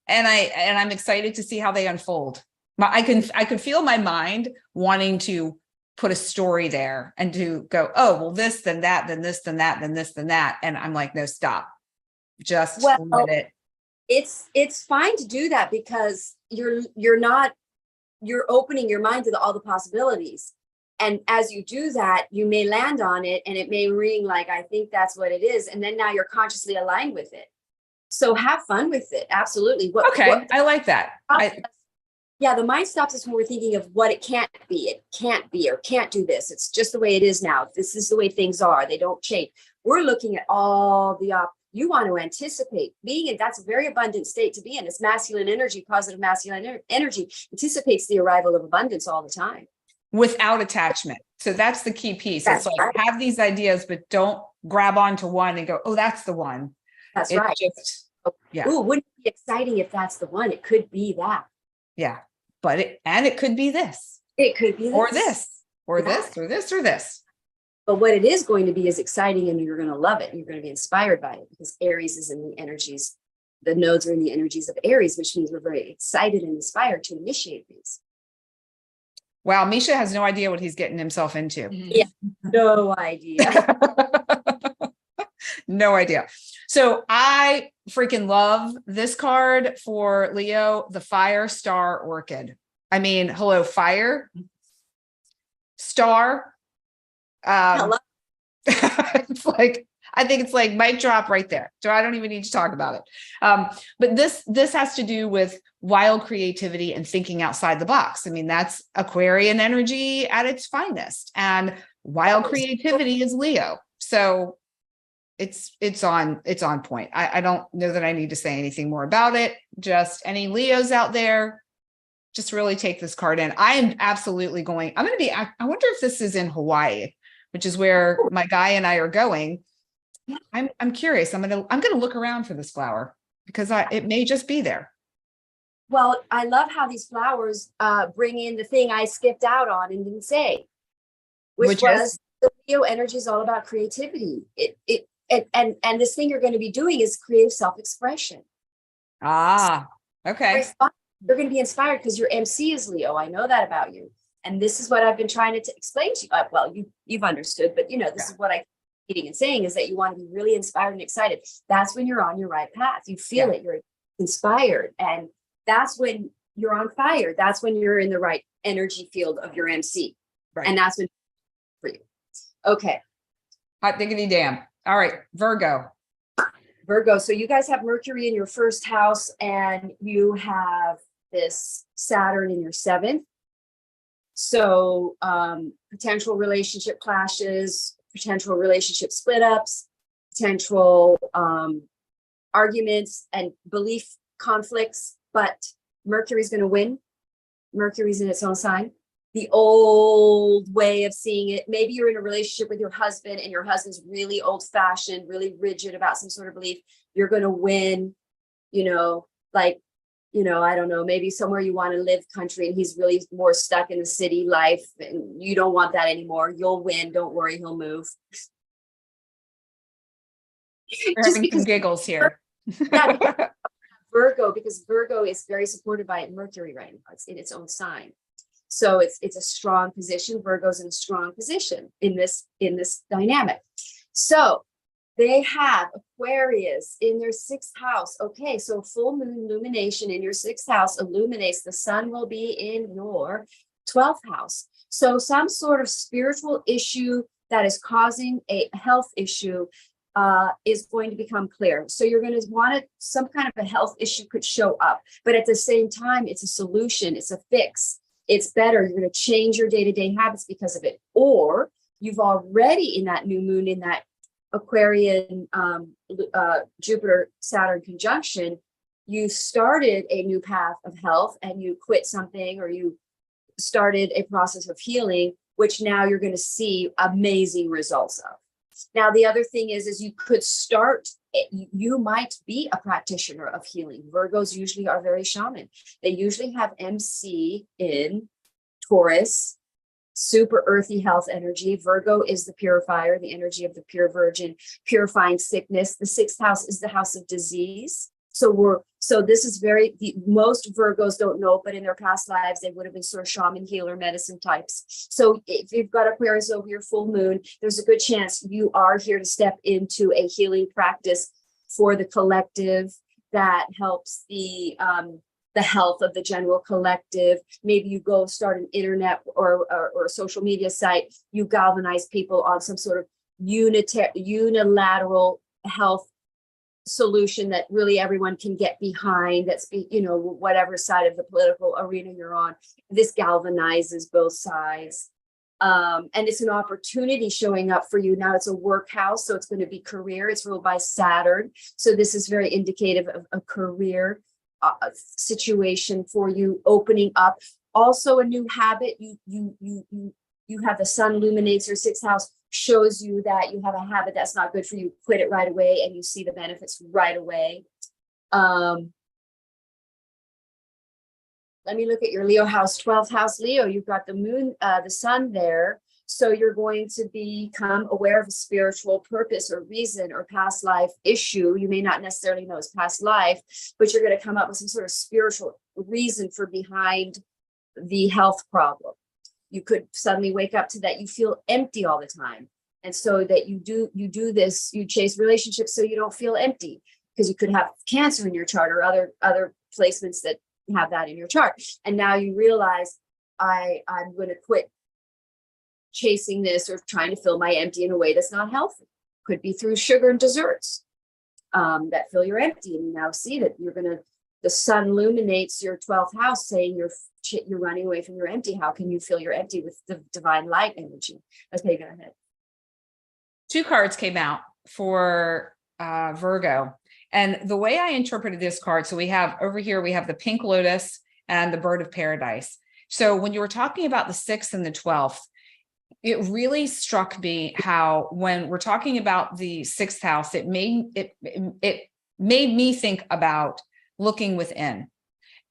And I'm excited to see how they unfold. I can feel my mind wanting to put a story there and to go, oh, well, this, then that, then this, then that, then this, then that. And I'm like, no, stop. Just let it. It's fine to do that because you're opening your mind to all the possibilities. And as you do that, you may land on it and it may ring like, I think that's what it is. And then now you're consciously aligned with it. So have fun with it. Absolutely. I like that. Yeah, the mind stops us when we're thinking of what it can't be. It can't be or can't do this. It's just the way it is now. This is the way things are. They don't change. We're looking at all the you want to anticipate being in. That's a very abundant state to be in. It's masculine energy, positive masculine energy anticipates the arrival of abundance all the time. Without attachment. So that's the key piece. That's it's like, have these ideas, but don't grab onto one and go, oh, that's the one. That's right. Yeah. Ooh, wouldn't it be exciting if that's the one? It could be that. Yeah. But it could be this. It could be this. Or this, or this, or this, or this. But what it is going to be is exciting, and you're going to love it. And you're going to be inspired by it because Aries is in the energies. The nodes are in the energies of Aries, which means we're very excited and inspired to initiate these. Wow. Misha has no idea what he's getting himself into. Yeah. No idea. No idea. So I freaking love this card for Leo, the Fire Star Orchid. I mean, hello, fire, star. Hello. It's like, I think it's like mic drop right there. So I don't even need to talk about it. But this has to do with wild creativity and thinking outside the box. I mean, that's Aquarian energy at its finest, and wild creativity is Leo. So it's on point. I don't know that I need to say anything more about it. Just any Leos out there, just really take this card in. I am absolutely going. I wonder if this is in Hawaii, which is where my guy and I are going. I'm curious. I'm gonna look around for this flower because it may just be there. Well, I love how these flowers bring in the thing I skipped out on and didn't say, which was the Leo energy is all about creativity. And this thing you're going to be doing is creative self-expression. Ah, okay. You're going to be inspired because your MC is Leo. I know that about you. And this is what I've been trying to explain to you. Well, you've understood, but this is what I keep and saying is that you want to be really inspired and excited. That's when you're on your right path. You feel it. You're inspired. And that's when you're on fire. That's when you're in the right energy field of your MC. Right. And that's when for you. Okay. Hot diggity damn. All right. Virgo. So you guys have Mercury in your first house and you have this Saturn in your seventh. So potential relationship clashes, potential relationship split ups, potential arguments and belief conflicts, but Mercury's going to win. Mercury's in its own sign. The old way of seeing it. Maybe you're in a relationship with your husband and your husband's really old fashioned, really rigid about some sort of belief. You're going to win, I don't know, maybe somewhere you want to live country and he's really more stuck in the city life and you don't want that anymore. You'll win. Don't worry. He'll move. We're having some giggles here. Yeah, Virgo, because Virgo is very supported by Mercury right now. It's in its own sign. So it's a strong position. Virgo's in a strong position in this dynamic. So they have Aquarius in their sixth house. Okay, so full moon illumination in your sixth house illuminates. The sun will be in your 12th house. So some sort of spiritual issue that is causing a health issue is going to become clear. So you're going to want it, some kind of a health issue could show up, but at the same time, it's a solution, it's a fix. It's better. You're going to change your day-to-day habits because of it. Or you've already in that new moon, in that Aquarian Jupiter Saturn conjunction, you started a new path of health and you quit something or you started a process of healing, which now you're going to see amazing results of. Now, the other thing is you could start, you might be a practitioner of healing. Virgos usually are very shaman. They usually have MC in Taurus, super earthy health energy. Virgo is the purifier, the energy of the pure virgin, purifying sickness. The sixth house is the house of disease. So this is most Virgos don't know, but in their past lives, they would have been sort of shaman, healer, medicine types. So if you've got Aquarius over your full moon, there's a good chance you are here to step into a healing practice for the collective, that helps the health of the general collective. Maybe you go start an internet or a social media site, you galvanize people on some sort of unilateral health solution that really everyone can get behind. That's, whatever side of the political arena you're on. This galvanizes both sides. And it's an opportunity showing up for you. Now it's a work house, so it's going to be career. It's ruled by Saturn. So this is very indicative of a career situation for you opening up. Also a new habit. You have the sun illuminates your sixth house, shows you that you have a habit that's not good for you. Quit it right away, and you see the benefits right away. Let me look at your Leo house, 12th house Leo. You've got the moon, the sun there. So you're going to become aware of a spiritual purpose or reason or past life issue. You may not necessarily know it's past life, but you're going to come up with some sort of spiritual reason for behind the health problem. You could suddenly wake up to that you feel empty all the time. And so that you do this, you chase relationships so you don't feel empty, because you could have Cancer in your chart or other placements that have that in your chart. And now you realize I'm going to quit chasing this or trying to fill my empty in a way that's not healthy. Could be through sugar and desserts that fill your empty. And you now see that the sun illuminates your 12th house, saying you're running away from your empty. How can you fill your empty with the divine light energy? Okay, go ahead. 2 cards came out for Virgo. And the way I interpreted this card, so we have over here, we have the pink lotus and the bird of paradise. So when you were talking about the 6th and the 12th, it really struck me how when we're talking about the 6th house, it made me think about looking within,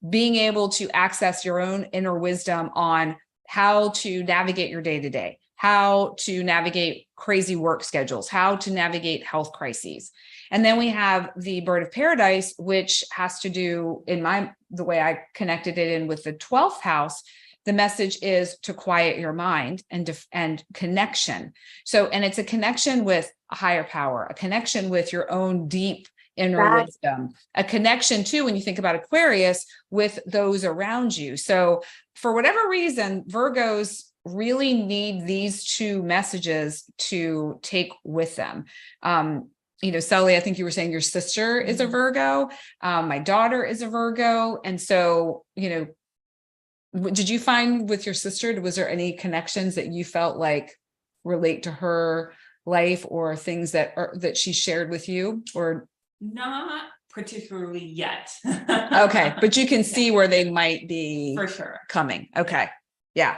being able to access your own inner wisdom on how to navigate your day-to-day, how to navigate crazy work schedules, how to navigate health crises. And then we have the bird of paradise, which has to do, the way I connected it in with the 12th house, the message is to quiet your mind and connection. So, and it's a connection with a higher power, a connection with your own deep inner wisdom, a connection too, when you think about Aquarius, with those around you. So for whatever reason, Virgos really need these 2 messages to take with them. Sally, I think you were saying your sister is a Virgo. My daughter is a Virgo. And so, did you find with your sister, was there any connections that you felt like relate to her life or things that she shared with you, or? Not particularly yet. Okay. But you can see where they might be for sure coming. Okay. Yeah.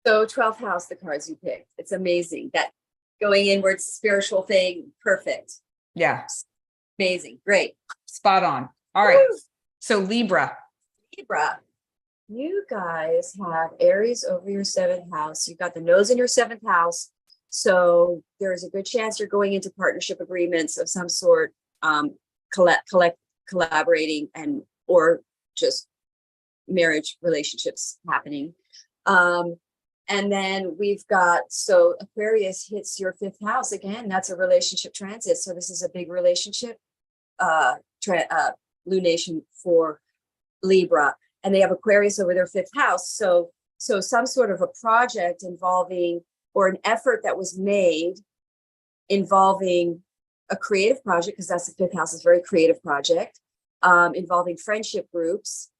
So 12th house, the cards you picked. It's amazing that going inward spiritual thing. Perfect. Yeah. Amazing. Great. Spot on. All right. Woo! So Libra, you guys have Aries over your 7th house. You've got the nose in your 7th house. So there's a good chance you're going into partnership agreements of some sort, collaborating or just marriage relationships happening. And then we've got, so Aquarius hits your 5th house again. That's a relationship transit. So this is a big relationship lunation for Libra, and they have Aquarius over their 5th house. So some sort of a project involving, or an effort that was made involving a creative project, because that's the 5th house, is a very creative project, involving friendship groups,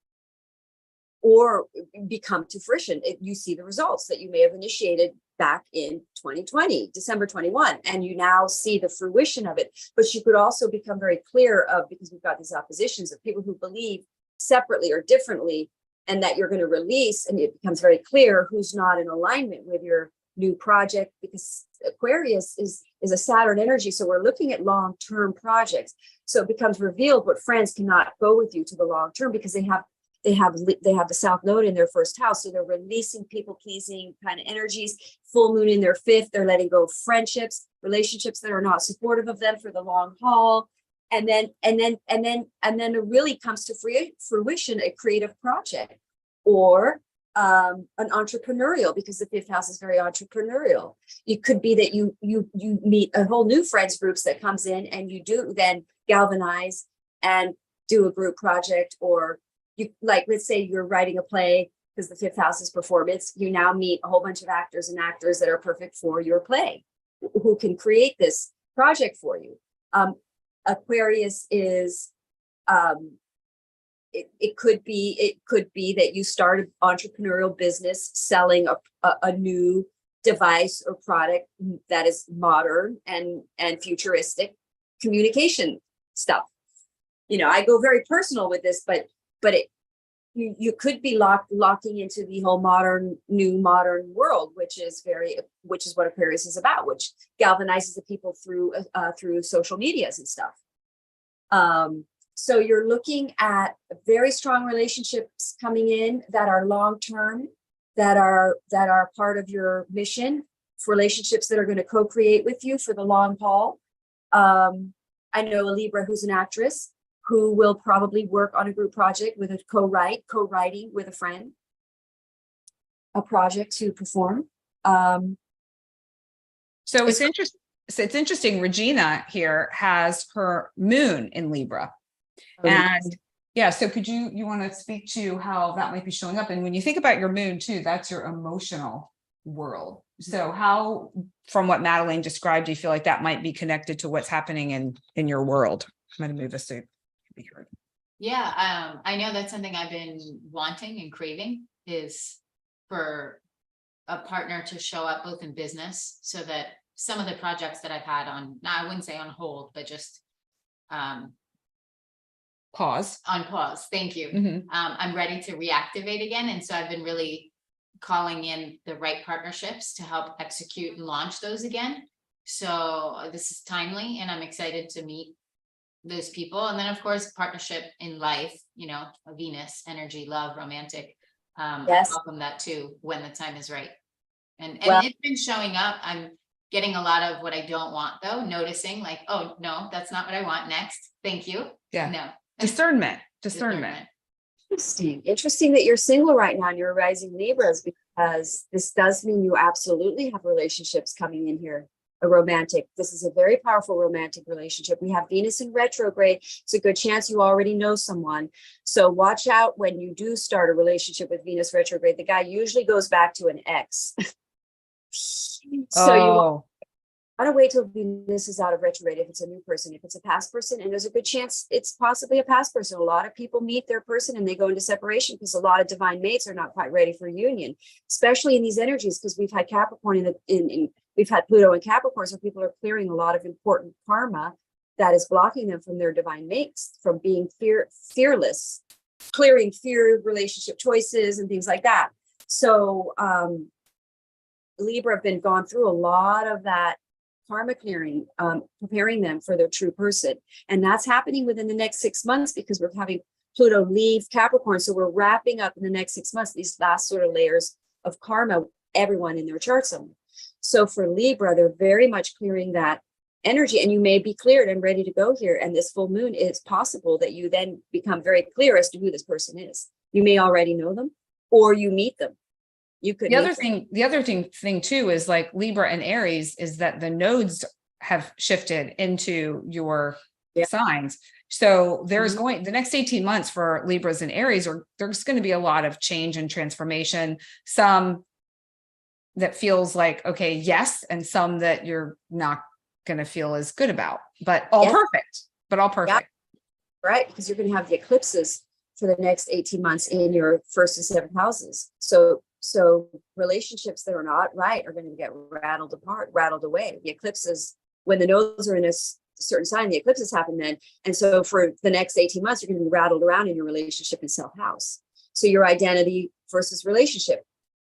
or become to fruition. You see the results that you may have initiated back in 2020, December 21, and you now see the fruition of it. But you could also become very clear of, because we've got these oppositions of people who believe separately or differently, and that you're going to release, and it becomes very clear who's not in alignment with your new project, because Aquarius is a Saturn energy. So we're looking at long-term projects. So it becomes revealed what friends cannot go with you to the long term, because they have the South Node in their 1st house. So they're releasing people pleasing kind of energies. Full moon in their 5th, they're letting go of friendships, relationships that are not supportive of them for the long haul. And then it really comes to fruition, a creative project, or an entrepreneurial, because the 5th house is very entrepreneurial. It could be that you meet a whole new friends groups that comes in, and you do then galvanize and do a group project, or you like, let's say you're writing a play because the fifth house is performance. You now meet a whole bunch of actors and actors that are perfect for your play, who can create this project for you. Aquarius is, it could be that you start an entrepreneurial business selling a new device or product that is modern and futuristic communication stuff. You know, I go very personal with this, but you could be locking into the whole new modern world, which is what Aquarius is about, which galvanizes the people through social medias and stuff. So you're looking at very strong relationships coming in that are long-term, that are part of your mission, for relationships that are going to co-create with you for the long haul. I know a Libra who's an actress who will probably work on a group project with a co-writing with a friend, a project to perform. So it's interesting. So it's interesting. Regina here has her moon in Libra. And yeah, so could you want to speak to how that might be showing up? And when you think about your moon too, that's your emotional world. So how, from what Madelaine described, do you feel like that might be connected to what's happening in your world? I'm going to move this to be heard. Yeah, I know that's something I've been wanting and craving, is for a partner to show up both in business, so that some of the projects that I've had on, now I wouldn't say on hold, but just Pause. on pause. Thank you. Mhm. I'm ready to reactivate again. And so I've been really calling in the right partnerships to help execute and launch those again. So this is timely, and I'm excited to meet those people. And then of course, partnership in life, you know, Venus, energy, love, romantic. Yes. Welcome that too, when the time is right. And Well, it's been showing up. I'm getting a lot of what I don't want though, noticing like, oh no, that's not what I want next. Thank you. Yeah. No. Discernment. Interesting that you're single right now and you're rising Libras, because this does mean you absolutely have relationships coming in here. This is a very powerful romantic relationship. We have Venus in retrograde. It's a good chance you already know someone. So watch out when you do start a relationship with Venus retrograde. The guy usually goes back to an ex. So you want to wait till Venus is out of retrograde if it's a new person. If it's a past person, and there's a good chance it's possibly a past person. A lot of people meet their person and they go into separation because a lot of divine mates are not quite ready for union, especially in these energies, because we've had Capricorn we've had Pluto in Capricorn, so people are clearing a lot of important karma that is blocking them from their divine mates, from being fearless, clearing fear, relationship choices, and things like that. So Libra have been gone through a lot of that karma clearing, preparing them for their true person. And that's happening within the next 6 months, because we're having Pluto leave Capricorn. So we're wrapping up in the next 6 months, these last sort of layers of karma, everyone in their chart zone. So for Libra, they're very much clearing that energy, and you may be cleared and ready to go here. And this full moon, it's possible that you then become very clear as to who this person is. You may already know them, or you meet them. You could. The other thing too is like Libra and Aries is that the nodes have shifted into your signs. So there's the next 18 months for Libras and Aries, or there's going to be a lot of change and transformation. Some that feels like, okay, yes, and some that you're not going to feel as good about, but all perfect. Yeah. Right, because you're going to have the eclipses for the next 18 months in your first and seventh houses. So relationships that are not right are going to get rattled away. The eclipses, when the nodes are in a certain sign, the eclipses happen then. And so for the next 18 months, you're going to be rattled around in your relationship and self-house. So your identity versus relationship.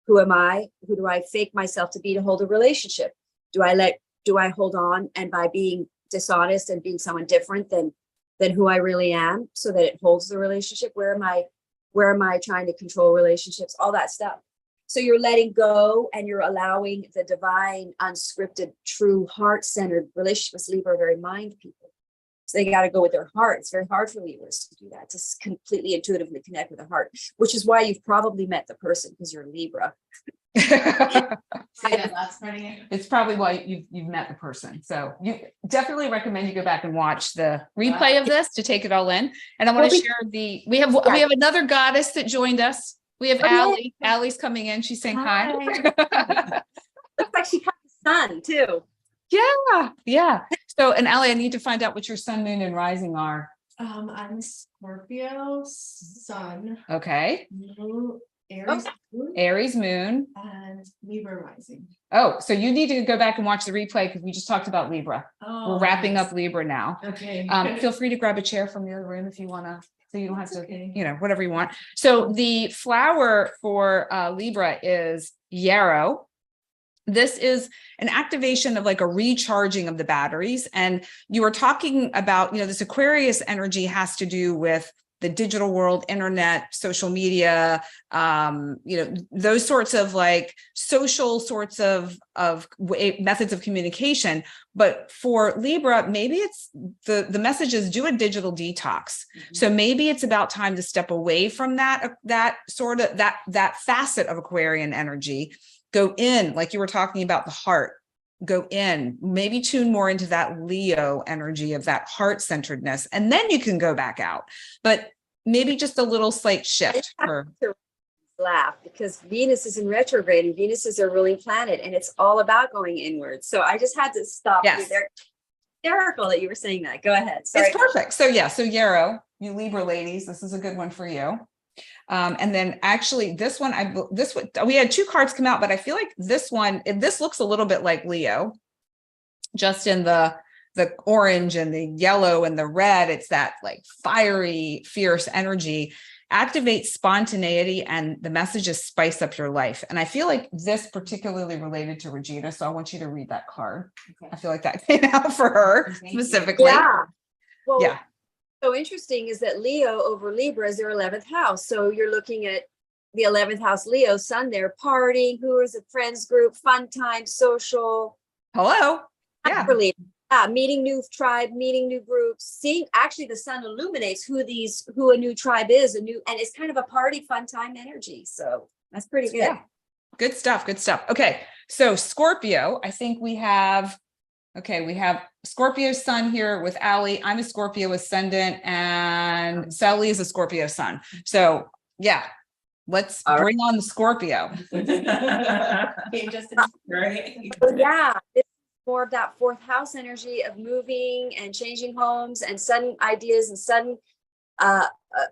Who am I? Who do I fake myself to be to hold a relationship? Do I hold on, and by being dishonest and being someone different than who I really am, so that it holds the relationship? Where am I trying to control relationships? All that stuff. So you're letting go, and you're allowing the divine, unscripted, true, heart-centered relationships. Libra are very mind people. So they got to go with their heart. It's very hard for Libras to do that, to completely intuitively connect with the heart, which is why you've probably met the person, because you're Libra. Say that last part again. It's probably why you've met the person. So you definitely recommend you go back and watch the replay of this to take it all in. And I want to share we have another goddess that joined us. We have Allie. Allie's coming in. She's saying hi. Looks like she got the sun too. Yeah. So, and Allie, I need to find out what your sun, moon, and rising are. I'm Scorpio sun, Okay. moon, Aries moon, Aries moon. and Libra rising. Oh, so you need to go back and watch the replay because we just talked about Libra. We're wrapping up Libra now. Okay. Feel free to grab a chair from the other room if you want to, so you don't have to, Okay. whatever you want. So the flower for Libra is yarrow. This is an activation of like a recharging of the batteries. And you were talking about, this Aquarius energy has to do with the digital world, internet, social media, those sorts of like social sorts of methods of communication. But for Libra, maybe it's the message is do a digital detox. Mm-hmm. So maybe it's about time to step away from that facet of Aquarian energy. Go in, like you were talking about the heart, go in, maybe tune more into that Leo energy of that heart-centeredness, and then you can go back out. But maybe just a little slight shift. Laugh because Venus is in retrograde and Venus is a ruling planet and it's all about going inwards. So I just had to stop you there. Hysterical that you were saying that. Go ahead. Sorry. It's perfect. So yarrow, you Libra ladies, this is a good one for you. And then actually this one, we had two cards come out, but I feel like this looks a little bit like Leo, just in the orange and the yellow and the red. It's that like fiery, fierce energy. Activate spontaneity, and the message is spice up your life. And I feel like this particularly related to Regina. So I want you to read that card. Okay. I feel like that came out for her specifically. Yeah. Well, yeah. So interesting is that Leo over Libra is their 11th house. So you're looking at the 11th house Leo sun there, partying, who is a friends group, fun time, social. Hello. Yeah. Meeting new tribe, meeting new groups, seeing actually the sun illuminates who a new tribe is, and it's kind of a party, fun time energy. So that's pretty good. Yeah. Good stuff. Okay. So Scorpio, I think we have Scorpio sun here with Allie. I'm a Scorpio ascendant and Sally is a Scorpio sun. So yeah, let's bring on the Scorpio. Yeah. More of that fourth house energy of moving and changing homes and sudden ideas and sudden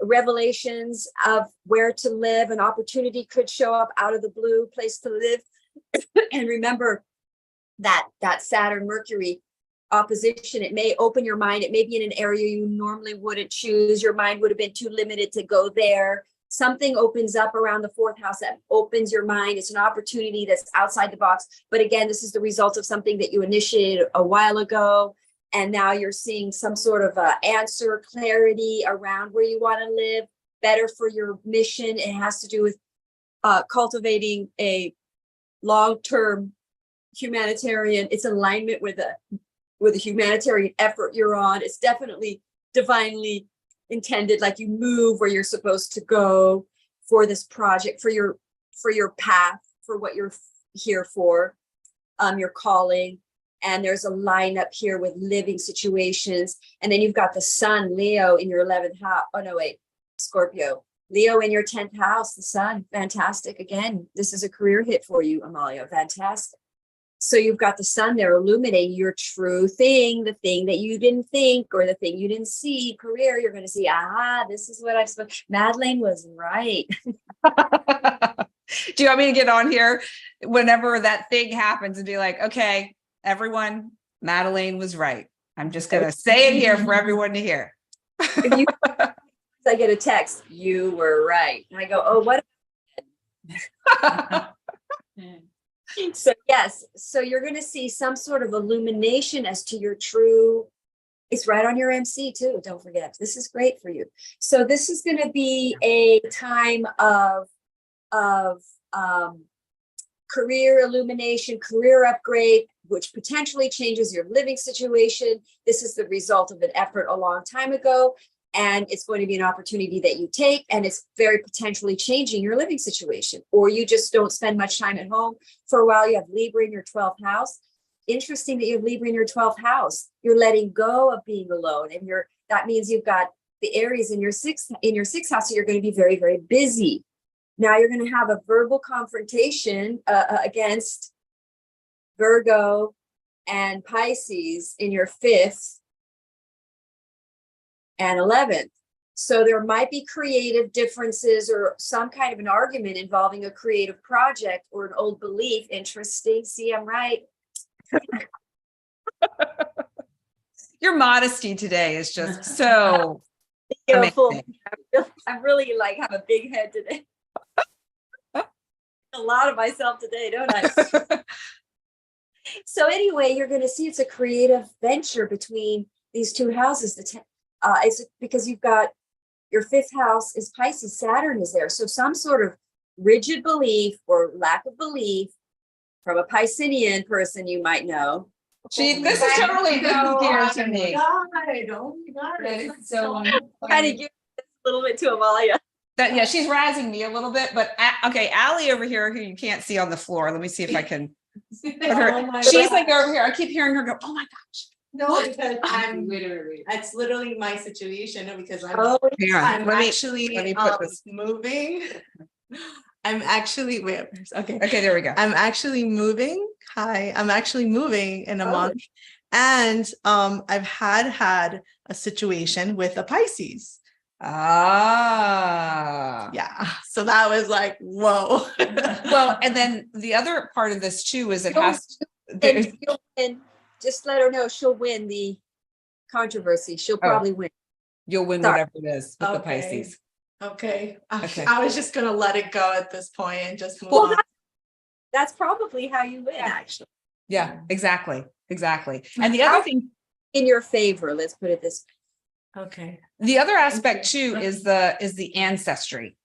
revelations of where to live. An opportunity could show up out of the blue, place to live. And remember that Saturn Mercury opposition, it may open your mind. It may be in an area you normally wouldn't choose. Your mind would have been too limited to go there. Something opens up around the fourth house that opens your mind. It's an opportunity that's outside the box. But again, this is the result of something that you initiated a while ago. And now you're seeing some sort of answer, clarity around where you want to live, better for your mission. It has to do with cultivating a long-term humanitarian. It's alignment with a humanitarian effort you're on. It's definitely divinely intended, like you move where you're supposed to go for this project, for your path, for what you're here for, your calling. And there's a lineup here with living situations. And then you've got the sun, Leo, in your 11th house. Oh, no, wait, Scorpio. Leo in your 10th house, the sun. Fantastic. Again, this is a career hit for you, Amalia. Fantastic. So you've got the sun there illuminating your true thing, the thing that you didn't think or the thing you didn't see. Career, you're going to see, this is what I've spoken. Madelaine was right. Do you want me to get on here whenever that thing happens and be like, okay, everyone, Madelaine was right. I'm just going to say it here for everyone to hear. I get a text, you were right. And I go, oh, what? So yes, so you're going to see some sort of illumination as to your true, it's right on your MC too. Don't forget, this is great for you. So this is going to be a time of career illumination, career upgrade, which potentially changes your living situation. This is the result of an effort a long time ago. and it's going to be an opportunity that you take, and it's very potentially changing your living situation. Or you just don't spend much time at home for a while. You have Libra in your 12th house. Interesting that you have Libra in your 12th house. You're letting go of being alone, and that means you've got the Aries in your sixth house. So you're going to be very, very busy. Now you're going to have a verbal confrontation against Virgo and Pisces in your 5th and 11th. So there might be creative differences or some kind of an argument involving a creative project or an old belief. Interesting. See, I'm right. Your modesty today is just so Beautiful. amazing. I really like have a big head today. A lot of myself today, don't I? So anyway, you're going to see it's a creative venture between these two houses. It's because you've got your 5th house is Pisces, Saturn is there. So some sort of rigid belief or lack of belief from a Piscean person you might know. This is totally new here to me. Oh my God. So Kind of give a little bit to Amalia. yeah, she's razzing me a little bit, but okay, Allie over here, who you can't see on the floor. Let me see if I can put her. Oh my She's God. like over here. I keep hearing her go, "Oh my gosh." No, because I'm Literally. that's literally my situation because Oh, Hang on. I'm Let me actually put this. moving. I'm actually okay. Okay, there we go. I'm actually moving. Hi, I'm actually moving in a Oh. month. And I've had a situation with a Pisces. Ah. Yeah. So that was like, whoa. Well, and then the other part of this too is it You'll- has. There's, and she'll win. Just let her know she'll win the controversy. She'll probably win. you'll win Sorry. whatever it is with the Okay. Pisces. Okay. Okay. I was just gonna let it go at this point and just move Well, on. That's probably how you win, actually. Yeah, exactly. And the other thing, In your favor, let's put it this Okay. the other aspect too is the ancestry,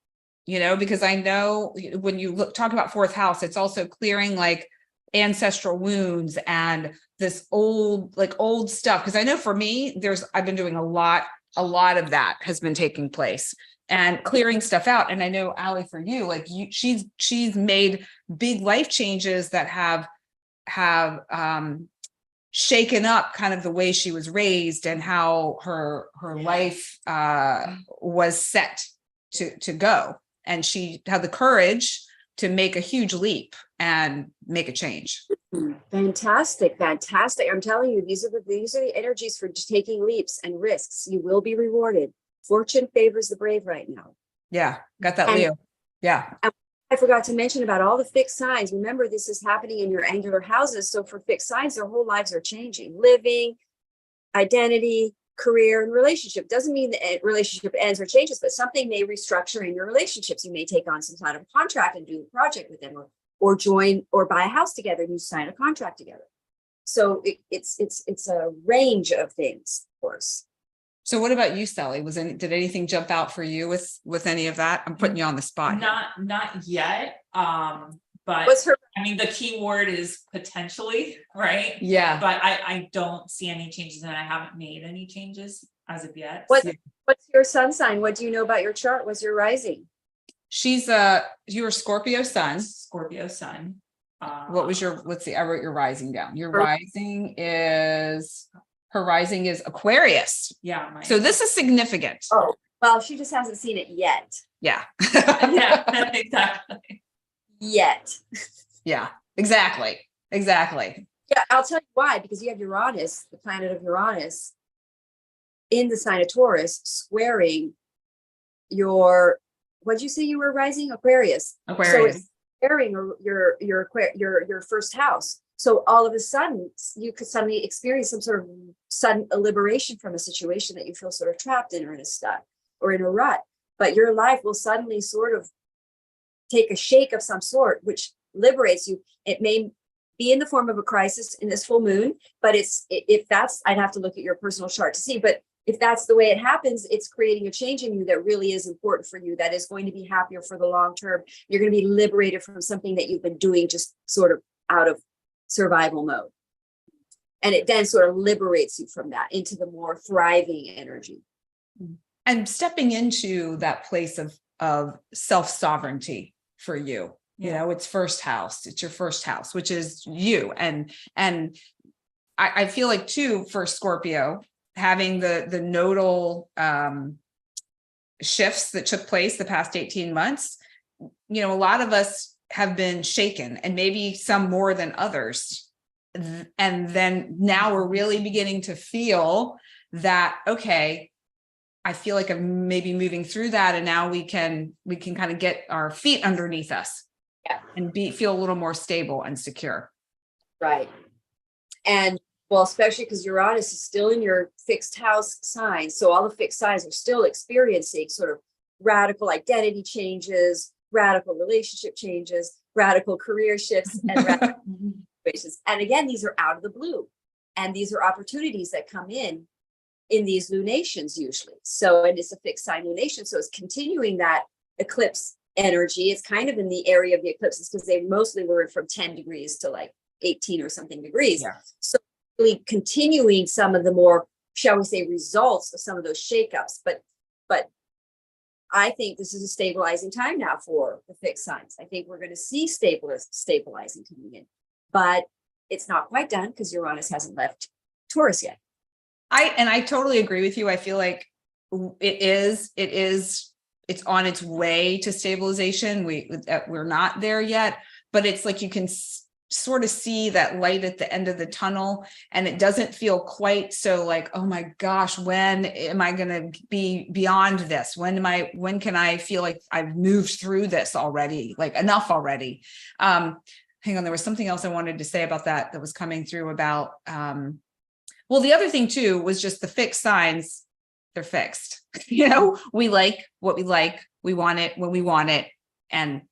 because I know when you talk about 4th house, it's also clearing like ancestral wounds and this old stuff. Because I know for me, I've been doing a lot of that has been taking place and clearing stuff out. And I know, Allie, for you, like she's made big life changes that have shaken up kind of the way she was raised and how her life was set to go. And she had the courage to make a huge leap and make a change. Fantastic. I'm telling you, these are the energies for taking leaps and risks. You will be rewarded. Fortune favors the brave right now. Yeah, got that, And- Leo. Yeah. I forgot to mention about all the fixed signs. Remember, this is happening in your angular houses. So for fixed signs, their whole lives are changing. Living, identity, career, and relationship. Doesn't mean the relationship ends or changes, but something may restructure in your relationships. You may take on some kind of contract and do a project with them, or join or buy a house together and you sign a contract together. So it's a range of things, of course. So what about you, Sally? Did anything jump out for you with any of that? I'm putting you on the spot. Not yet. But What's her? I mean, the key word is potentially, right? Yeah. But I don't see any changes and I haven't made any changes as of yet. What's your sun sign? What do you know about your chart? What's your rising? You're a Scorpio sun. Scorpio sun. I wrote your rising down. Her rising is Aquarius. Yeah. So this is significant. Oh, well, she just hasn't seen it yet. Yeah. Yeah, exactly. Yet. Yeah, exactly. Yeah, I'll tell you why, because you have Uranus, the planet of Uranus, in the sign of Taurus, squaring what'd you say you were rising? Aquarius. Aquarius. So it's squaring your first house. So all of a sudden, you could suddenly experience some sort of sudden liberation from a situation that you feel sort of trapped in or in a stuck or in a rut. But your life will suddenly sort of take a shake of some sort, which liberates you. It may be in the form of a crisis in this full moon, but I'd have to look at your personal chart to see. But if that's the way it happens, it's creating a change in you that really is important for you, that is going to be happier for the long term. You're going to be liberated from something that you've been doing just sort of out of survival mode. And it then sort of liberates you from that into the more thriving energy. and stepping into that place of self-sovereignty for you. You know, it's first house, it's your first house, which is you. And I feel like too, for Scorpio, having the nodal shifts that took place the past 18 months, you know, a lot of us have been shaken, and maybe some more than others. And then now we're really beginning to feel that, okay, I feel like I'm maybe moving through that, and now we can kind of get our feet underneath us. Yeah. And feel a little more stable and secure. Right. And well, especially because Uranus is still in your fixed house sign. So all the fixed signs are still experiencing sort of radical identity changes, radical relationship changes, radical career shifts, and radical situations. And again, these are out of the blue. And these are opportunities that come in these lunations usually. So, and it's a fixed sign lunation. So it's continuing that eclipse energy. It's kind of in the area of the eclipses because they mostly were from 10 degrees to like 18 or something degrees. Yeah. So really continuing some of the more, shall we say, results of some of those shakeups. But I think this is a stabilizing time now for the fixed signs. I think we're going to see stabilizing coming in, but it's not quite done because Uranus hasn't left Taurus yet. I totally agree with you. I feel like it's on its way to stabilization. We're not there yet, but it's like you can sort of see that light at the end of the tunnel, and it doesn't feel quite so like, oh my gosh, when am I going to be beyond this? When can I feel like I've moved through this already, like enough already? Hang on, there was something else I wanted to say about that was coming through about, well, the other thing too was just the fixed signs. They're fixed. You know, we like what we like. We want it when we want it. And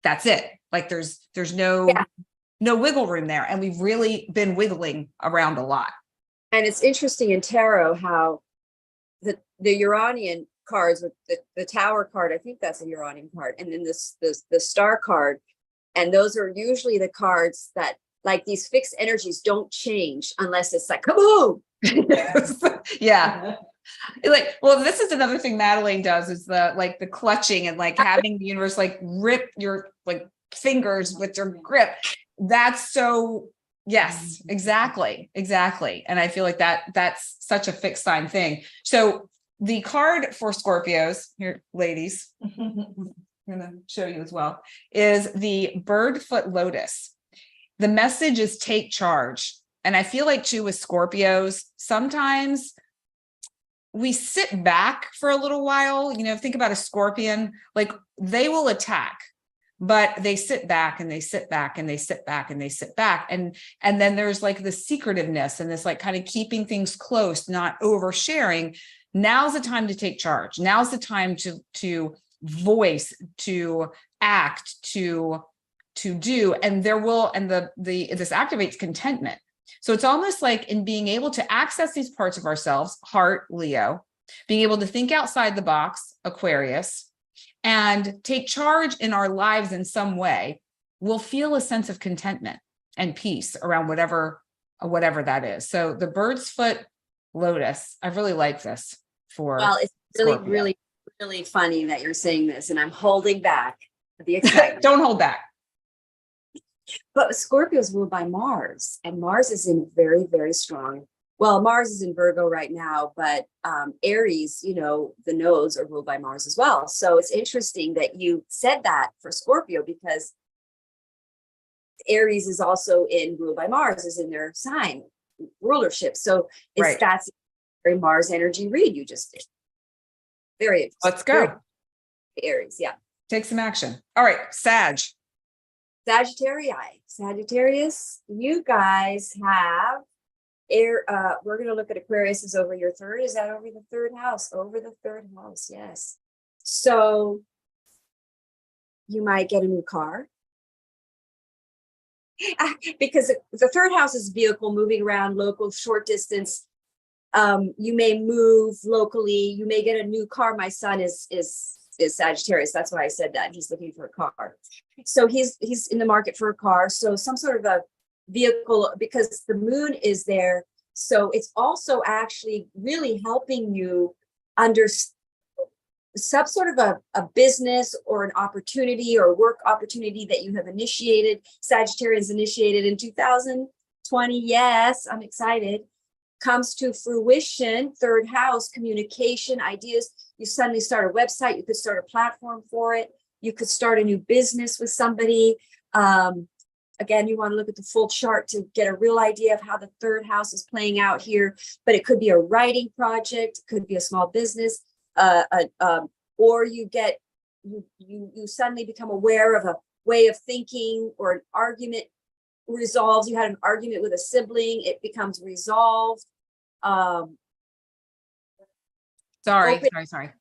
that's it. Like there's no wiggle room there. And we've really been wiggling around a lot. And it's interesting in tarot how the Uranian cards with the Tower card, I think that's a Uranian card. And then the Star card. And those are usually the cards that, like, these fixed energies don't change unless it's like, kaboom. Yeah. Like, well, this is another thing Madelaine does is the clutching and like having the universe like rip your like fingers with your grip. That's so, yes, exactly. And I feel like that's such a fixed sign thing. So the card for Scorpios here, ladies, I'm gonna show you as well, is the bird foot lotus. The message is take charge. And I feel like too with Scorpios, sometimes we sit back for a little while. You know, think about a scorpion, like they will attack, but they sit back and they sit back and they sit back and they sit back. And then there's like the secretiveness and this like kind of keeping things close, not oversharing. Now's the time to take charge. Now's the time to voice, to act, to do, and this activates contentment. So it's almost like in being able to access these parts of ourselves, heart, Leo, being able to think outside the box, Aquarius, and take charge in our lives in some way, we'll feel a sense of contentment and peace around whatever that is. So the bird's foot lotus, I really like this for. Well, it's really, really funny that you're saying this, and I'm holding back the excitement. Don't hold back. But Scorpio is ruled by Mars, and Mars is in very, very strong. Well, Mars is in Virgo right now, but Aries, you know, the nodes are ruled by Mars as well. So it's interesting that you said that for Scorpio, because Aries is also ruled by Mars, is in their sign rulership. So that's very Mars energy read you just did. Very interesting. Let's go. Aries, yeah. Take some action. All right, Sagittarius, you guys have we're going to look at Aquarius is over your third. Is that over the third house? Over the third house, yes. So you might get a new car. Because the third house is vehicle, moving around, local, short distance. You may move locally. You may get a new car. My son is Sagittarius. That's why I said that. He's looking for a car. So he's in the market for a car. So some sort of a vehicle, because the moon is there. So it's also actually really helping you some sort of a business or an opportunity or work opportunity that you have initiated, Sagittarius initiated in 2020. Yes, I'm excited. Comes to fruition, third house, communication, ideas. You suddenly start a website. You could start a platform for it. You could start a new business with somebody. Again, you want to look at the full chart to get a real idea of how the third house is playing out here, but it could be a writing project, it could be a small business, or you suddenly become aware of a way of thinking, or an argument resolves. You had an argument with a sibling, it becomes resolved. Sorry.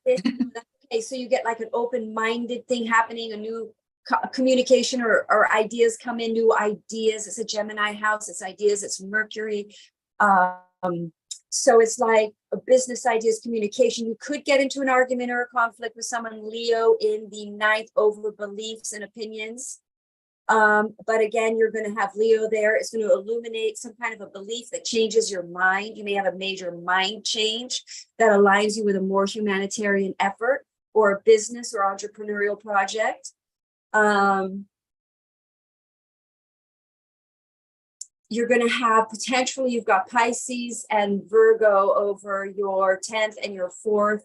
Okay, so you get like an open-minded thing happening, a new communication or ideas come in, new ideas. It's a Gemini house, it's ideas, it's Mercury. So it's like a business ideas, communication. You could get into an argument or a conflict with someone, Leo, in the 9th over beliefs and opinions. But again, you're going to have Leo there. It's going to illuminate some kind of a belief that changes your mind. You may have a major mind change that aligns you with a more humanitarian effort or a business or entrepreneurial project. You're going to have potentially, you've got Pisces and Virgo over your 10th and your 4th.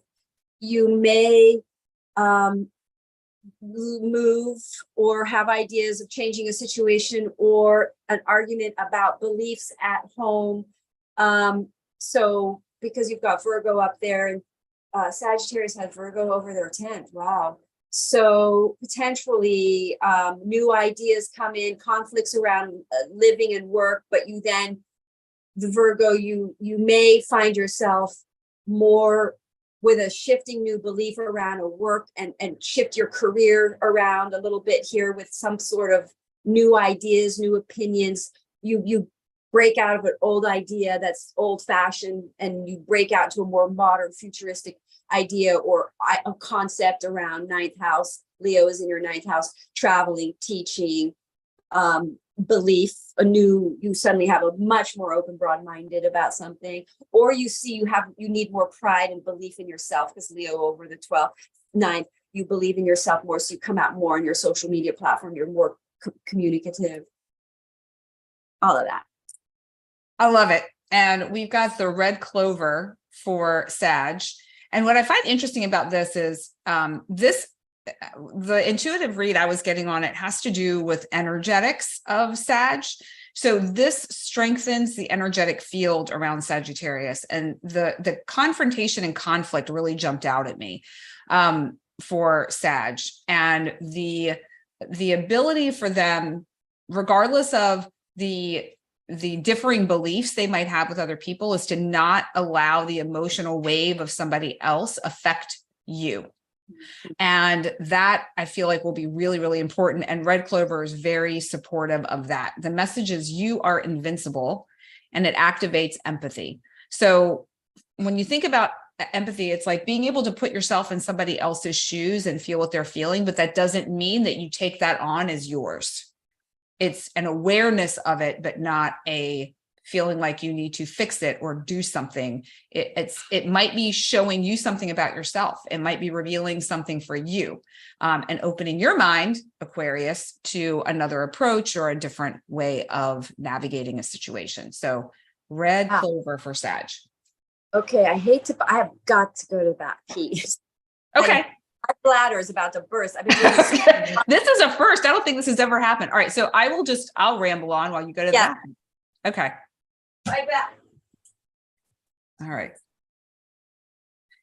You may move or have ideas of changing a situation or an argument about beliefs at home. So because you've got Virgo up there, and Sagittarius had Virgo over their 10th. Wow. So potentially new ideas come in, conflicts around living and work, but you then, the Virgo, you may find yourself more with a shifting new belief around a work, and shift your career around a little bit here with some sort of new ideas, new opinions. You break out of an old idea that's old fashioned, and you break out to a more modern, futuristic idea or a concept around 9th house. Leo is in your 9th house, traveling, teaching, belief, you suddenly have a much more open, broad-minded about something, or you see you need more pride and belief in yourself, because Leo over the 12th, 9th, you believe in yourself more, so you come out more on your social media platform, you're more communicative, all of that. I love it. And we've got the red clover for Sag. And what I find interesting about this is the intuitive read I was getting on it has to do with energetics of Sag. So this strengthens the energetic field around Sagittarius, and the confrontation and conflict really jumped out at me for Sag, and the ability for them, regardless of the differing beliefs they might have with other people, is to not allow the emotional wave of somebody else affect you. And that I feel like will be really, really important. And red clover is very supportive of that. The message is you are invincible, and it activates empathy. So when you think about empathy, it's like being able to put yourself in somebody else's shoes and feel what they're feeling, but that doesn't mean that you take that on as yours. It's an awareness of it, but not a feeling like you need to fix it or do something. It might be showing you something about yourself. It might be revealing something for you, and opening your mind, Aquarius, to another approach or a different way of navigating a situation. So red clover for Sag. Okay, I have got to go to that piece. Okay. My bladder is about to burst. I've been doing this. This is a first. I don't think this has ever happened. All right. So I'll ramble on while you go to that. Okay. Right back. All right.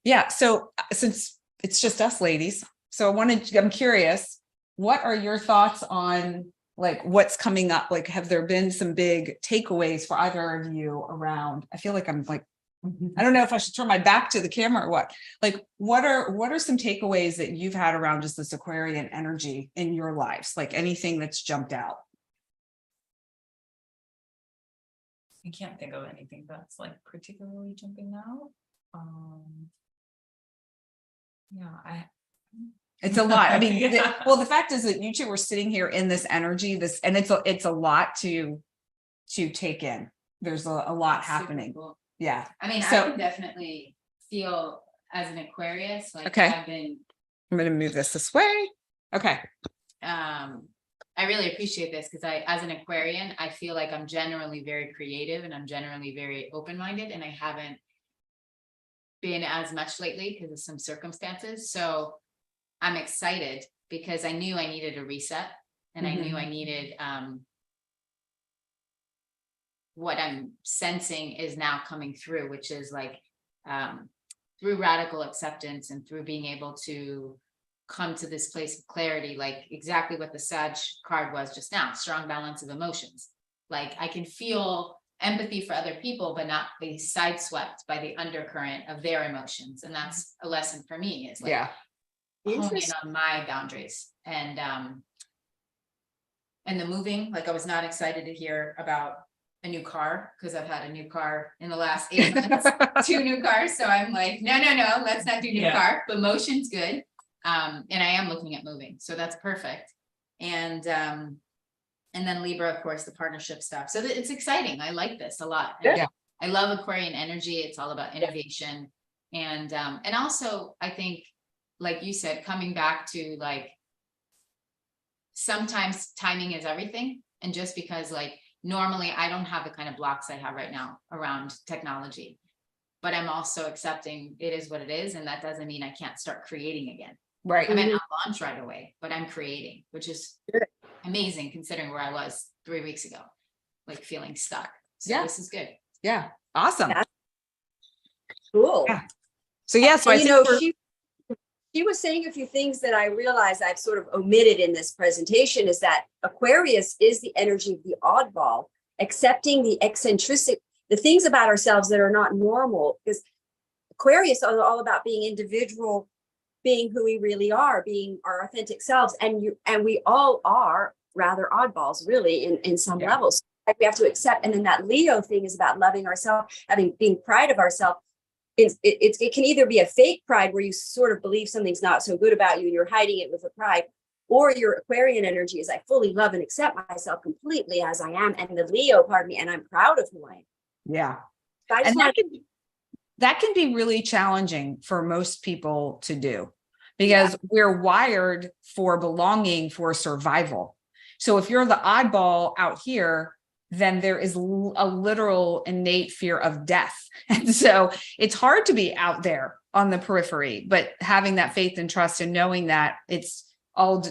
Yeah. So since it's just us ladies, so I'm curious, what are your thoughts on like what's coming up? Like, have there been some big takeaways for either of you around? I feel like I'm like, I don't know if I should turn my back to the camera or what. Like, what are some takeaways that you've had around just this Aquarian energy in your lives? Like anything that's jumped out? I can't think of anything that's like particularly jumping out. It's a lot. I mean, Yeah. the fact is that you two were sitting here in this energy, and it's a lot to take in. There's a lot happening. Cool. Yeah. I mean, So- I can definitely feel as an Aquarius, like Okay. I've been, I'm going to move this way. Okay. I really appreciate this because as an Aquarian, I feel like I'm generally very creative and I'm generally very open-minded, and I haven't been as much lately because of some circumstances. So I'm excited because I knew I needed a reset, and I knew I needed, what I'm sensing is now coming through, which is like, through radical acceptance and through being able to come to this place of clarity, like exactly what the Sag card was just now, strong balance of emotions. Like I can feel empathy for other people, but not be sideswept by the undercurrent of their emotions. And that's a lesson for me, is like hone in on my boundaries. And the moving, like I was not excited to hear about a new car because I've had a new car in the last 8 months, 2 new cars. So I'm like, no, let's not do new car, but motion's good. And I am looking at moving, so that's perfect. And then Libra, of course, the partnership stuff. So it's exciting. I like this a lot. Yeah. I love Aquarian energy. It's all about innovation. And also I think, like you said, coming back to like, sometimes timing is everything. And just because like, normally I don't have the kind of blocks I have right now around technology, but I'm also accepting it is what it is. And that doesn't mean I can't start creating again. Right. I mean, I'll launch right away, but I'm creating, which is amazing considering where I was 3 weeks ago, like feeling stuck. So this is good. Yeah. Awesome. That's cool. Yeah. So so I And, think she was saying a few things that I realized I've sort of omitted in this presentation, is that Aquarius is the energy of the oddball, accepting the eccentric, the things about ourselves that are not normal, because Aquarius are all about being individual, being who we really are, being our authentic selves. And we all are rather oddballs, really, in some levels. Like we have to accept. And then that Leo thing is about loving ourselves, being pride of ourselves. It can either be a fake pride where you sort of believe something's not so good about you and you're hiding it with a pride, or your Aquarian energy is I fully love and accept myself completely as I am, and the Leo part of me, and I'm proud of who I am. yeah. So I just And that can be really challenging for most people to do, because we're wired for belonging, for survival. So if you're the oddball out here, then there is a literal innate fear of death. And so it's hard to be out there on the periphery, but having that faith and trust and knowing that it's all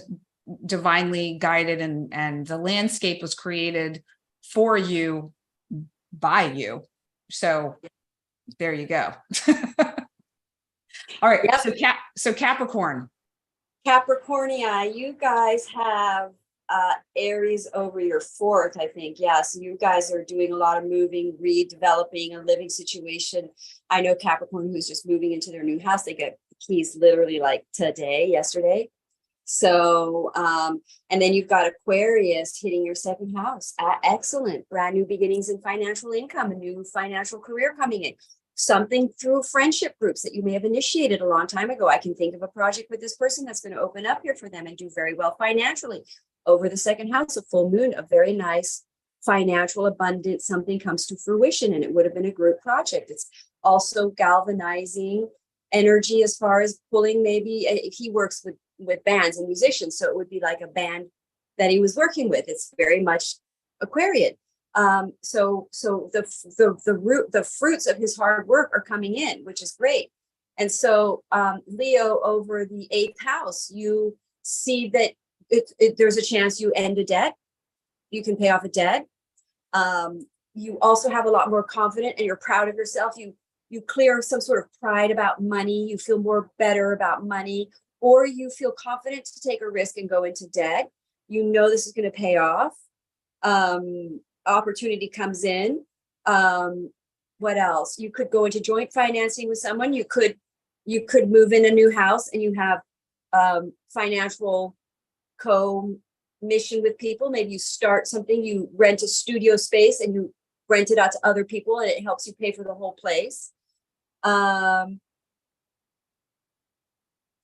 divinely guided and the landscape was created for you by you. So there you go. All right. So Capricorn. Capricornia, you guys have Aries over your 4th, I think. Yeah, so you guys are doing a lot of moving, redeveloping a living situation. I know Capricorn who's just moving into their new house. They get the keys literally like yesterday. So, and then you've got Aquarius hitting your 2nd house. Excellent. Brand new beginnings in financial income, a new financial career coming in. Something through friendship groups that you may have initiated a long time ago. I can think of a project with this person that's going to open up here for them and do very well financially. Over the 2nd house, a full moon, a very nice financial abundant, something comes to fruition, and it would have been a group project. It's also galvanizing energy as far as pulling, maybe he works with bands and musicians, so it would be like a band that he was working with. It's very much Aquarian. So the fruits of his hard work are coming in, which is great. And so Leo over the 8th house, you see that there's a chance you end a debt. You can pay off a debt. You also have a lot more confidence and you're proud of yourself. You clear some sort of pride about money. You feel more better about money, or you feel confident to take a risk and go into debt. You know this is going to pay off. Opportunity comes in. What else? You could go into joint financing with someone. You could move in a new house and you have financial co-mission with people. Maybe you start something, you rent a studio space and you rent it out to other people and it helps you pay for the whole place.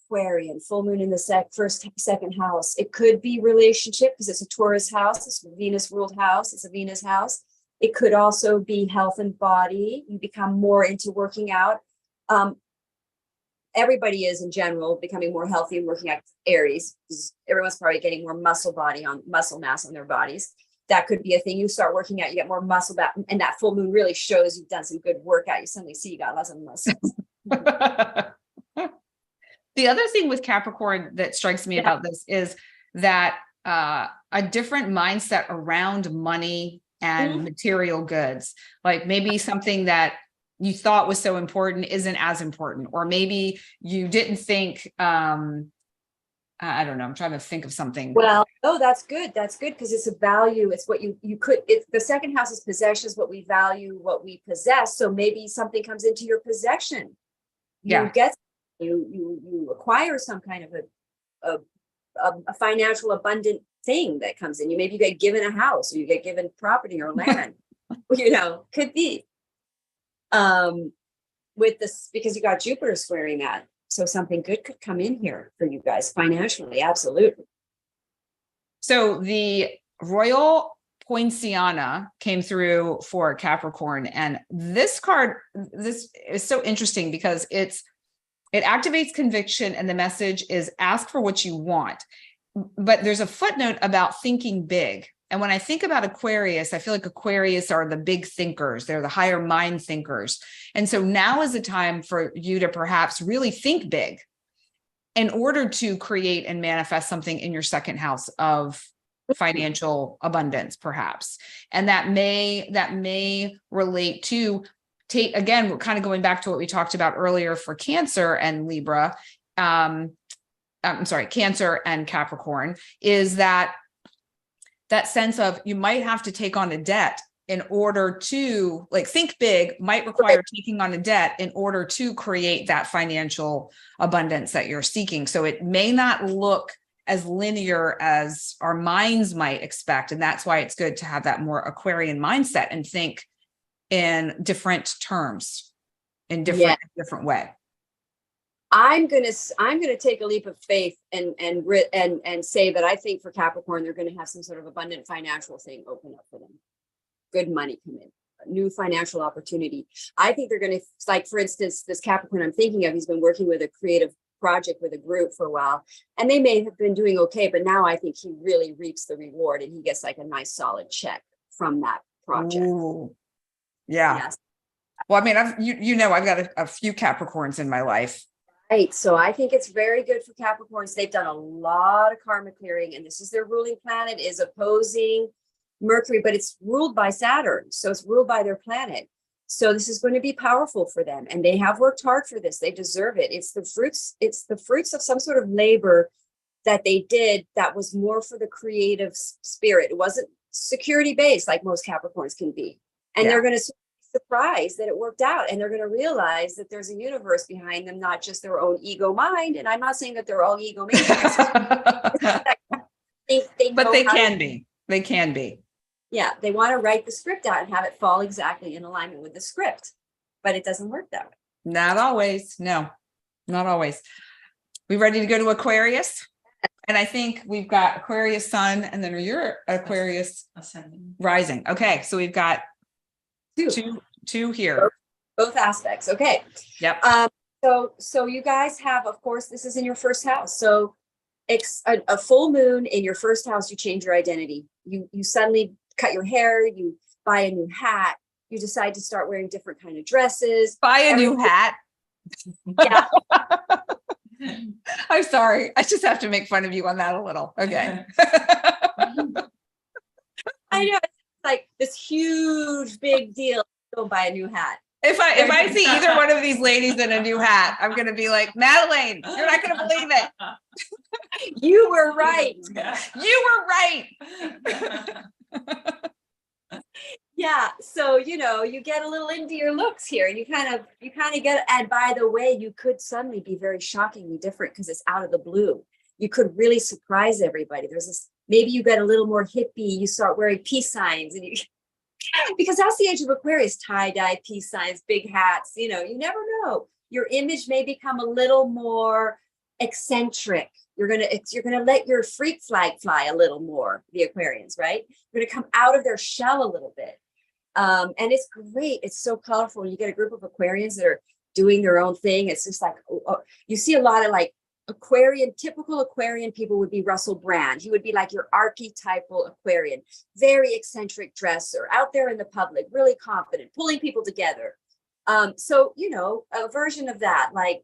Aquarian, full moon in the second house. It could be relationship because it's a Taurus house, it's a Venus ruled house, it's a Venus house. It could also be health and body. You become more into working out. everybody is in general becoming more healthy and working out Aries. Everyone's probably getting more muscle mass on their bodies. That could be a thing. You start working out, you get more muscle back, and that full moon really shows you've done some good workout. You suddenly see you got lots of muscles. The other thing with Capricorn that strikes me about this is that a different mindset around money and material goods, like maybe something that you thought was so important isn't as important, or maybe you didn't think, I don't know, I'm trying to think of something. Well, oh, that's good. That's good because it's a value. It's what you could, the second house is possessions, what we value, what we possess. So maybe something comes into your possession. You get, you acquire some kind of a financial abundant thing that comes in. Maybe you get given a house, or you get given property or land, could be. With this, because you got Jupiter squaring that. So something good could come in here for you guys financially. Absolutely. So the Royal Poinciana came through for Capricorn. And this card, this is so interesting because it activates conviction, and the message is ask for what you want. But there's a footnote about thinking big. And when I think about Aquarius, I feel like Aquarius are the big thinkers. They're the higher mind thinkers. And so now is the time for you to perhaps really think big in order to create and manifest something in your second house of financial abundance, perhaps. And that may relate to again, we're kind of going back to what we talked about earlier for Cancer and Libra. I'm sorry, Cancer and Capricorn, is that sense of you might have to take on a debt in order to, like, think big might require taking on a debt in order to create that financial abundance that you're seeking. So it may not look as linear as our minds might expect. And that's why it's good to have that more Aquarian mindset and think in different terms, in different way. I'm gonna take a leap of faith and say that I think for Capricorn, they're gonna have some sort of abundant financial thing open up for them. Good money come in, a new financial opportunity. I think they're gonna, like, for instance, this Capricorn I'm thinking of, he's been working with a creative project with a group for a while, and they may have been doing okay, but now I think he really reaps the reward and he gets like a nice solid check from that project. Ooh. Yeah. Yes. Well, I mean, I've got a few Capricorns in my life. Right. So I think it's very good for Capricorns. They've done a lot of karma clearing, and this is their ruling planet is opposing Mercury, but it's ruled by Saturn. So it's ruled by their planet. So this is going to be powerful for them. And they have worked hard for this. They deserve it. It's the fruits of some sort of labor that they did that was more for the creative spirit. It wasn't security based like most Capricorns can be. And they're going to surprised that it worked out, and they're going to realize that there's a universe behind them, not just their own ego mind. And I'm not saying that they're all ego maniacs. But they can be. They can be. Yeah, they want to write the script out and have it fall exactly in alignment with the script, but it doesn't work that way. Not always. No, not always. We ready to go to Aquarius? And I think we've got Aquarius Sun, and then you're Aquarius Ascending. Rising. Okay, so we've got two here. Both aspects. Okay. Yep. So you guys have, of course, this is in your first house. So a full moon in your first house, you change your identity. You suddenly cut your hair, you buy a new hat, you decide to start wearing different kind of dresses. Buy a new hat. Yeah. I'm sorry. I just have to make fun of you on that a little. Okay. I know, it's like this huge big deal. Go buy a new hat. If I see either one of these ladies in a new hat, I'm going to be like, Madelaine, you're not going to believe it. You were right. You were right. Yeah. So, you get a little into your looks here, and you kind of get, and by the way, you could suddenly be very shockingly different because it's out of the blue. You could really surprise everybody. There's this, maybe you get a little more hippie, you start wearing peace signs, and because that's the age of Aquarius, tie-dye, peace signs, big hats, you never know. Your image may become a little more eccentric. You're gonna let your freak flag fly a little more, the Aquarians, right? You're gonna come out of their shell a little bit. And it's great. It's so colorful. You get a group of Aquarians that are doing their own thing. It's just like, you see a lot of like typical Aquarian people would be Russell Brand. He would be like your archetypal Aquarian, very eccentric dresser, out there in the public, really confident, pulling people together. So, a version of that, like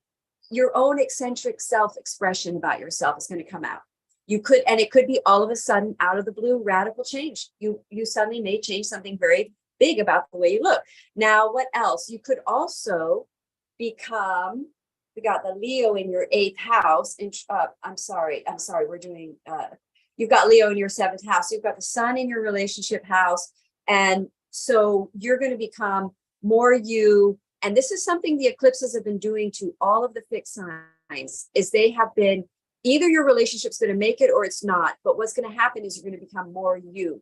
your own eccentric self-expression about yourself is going to come out. It could be all of a sudden out of the blue, radical change. You suddenly may change something very big about the way you look. Now, what else? You could also become, we got the Leo in your 8th house. And I'm sorry. We're doing, you've got Leo in your 7th house. You've got the sun in your relationship house. And so you're going to become more you. And this is something the eclipses have been doing to all of the fixed signs, is they have been, either your relationship's going to make it or it's not. But what's going to happen is you're going to become more you.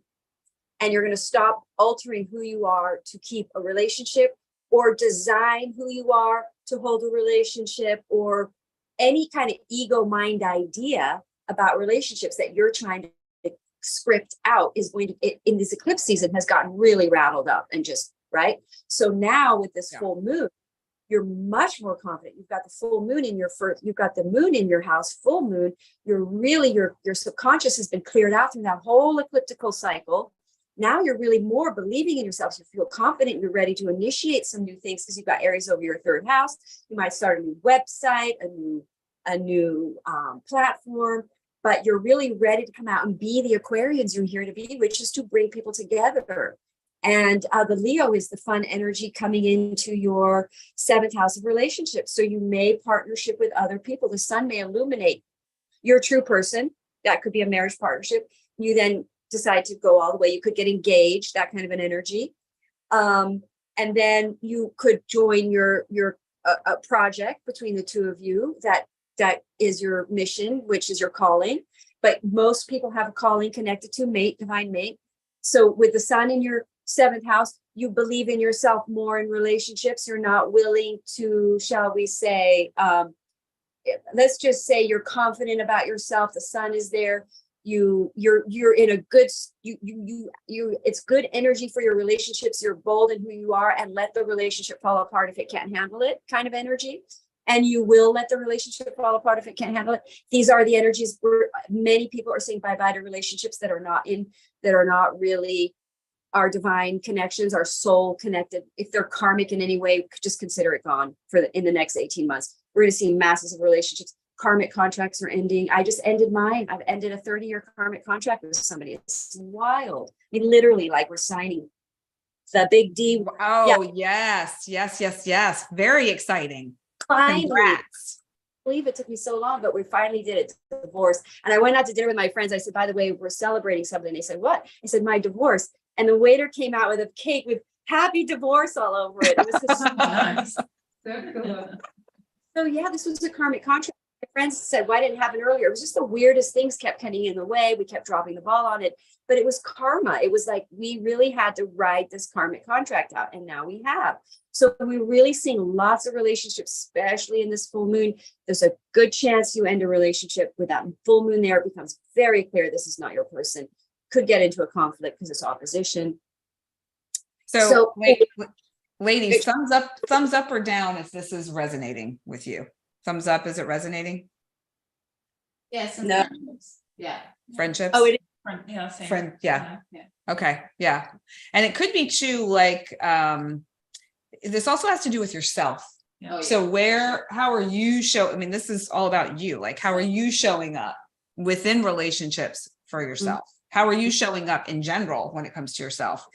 And you're going to stop altering who you are to keep a relationship, or design who you are to hold a relationship, or any kind of ego mind idea about relationships that you're trying to script out is going to, in this eclipse season, has gotten really rattled up and just, right? So now with this full moon, you're much more confident. You've got the full moon in your first, you've got the moon in your house, full moon. You're really, your subconscious has been cleared out through that whole ecliptical cycle. Now you're really more believing in yourself. You feel confident. You're ready to initiate some new things because you've got Aries over your 3rd house. You might start a new website, a new platform, but you're really ready to come out and be the Aquarians you're here to be, which is to bring people together. And the Leo is the fun energy coming into your 7th house of relationships. So you may partnership with other people. The sun may illuminate your true person. That could be a marriage partnership. You then decide to go all the way. You could get engaged, that kind of an energy. And then you could join your project between the two of you. That is your mission, which is your calling. But most people have a calling connected to mate, divine mate. So with the sun in your 7th house, you believe in yourself more in relationships. You're not willing to, shall we say, let's just say you're confident about yourself. The sun is there. You're in a good, it's good energy for your relationships. You're bold in who you are, and let the relationship fall apart if it can't handle it, kind of energy. And you will let the relationship fall apart if it can't handle it. These are the energies where many people are saying bye-bye to relationships that are not really our divine connections, our soul connected. If they're karmic in any way, just consider it gone in the next 18 months. We're going to see masses of relationships. Karmic contracts are ending. I just ended mine. I've ended a 30-year karmic contract with somebody. It's wild. I mean, literally, like we're signing the big D. Oh, yeah. Yes. Very exciting. Finally. Congrats. I believe it took me so long, but we finally did it. Divorce. And I went out to dinner with my friends. I said, by the way, we're celebrating something. They said, what? I said, my divorce. And the waiter came out with a cake with happy divorce all over it. It was just Nice. So cool. So yeah, this was a karmic contract. My friends said, why didn't it happen earlier? It was just the weirdest things kept coming in the way. We kept dropping the ball on it, but it was karma. It was like, we really had to ride this karmic contract out, and now we have. So we're really seeing lots of relationships, especially in this full moon. There's a good chance you end a relationship with that full moon there. It becomes very clear this is not your person. Could get into a conflict because it's opposition. So ladies, thumbs up or down if this is resonating with you. Thumbs up, is it resonating? Yes. No. Yeah. Friendships? Oh, it is. Yeah, same. Friend, yeah. Yeah. Okay, yeah. And it could be too, like, this also has to do with yourself. Yeah. So how are you I mean, this is all about you. Like, how are you showing up within relationships for yourself? How are you showing up in general when it comes to yourself?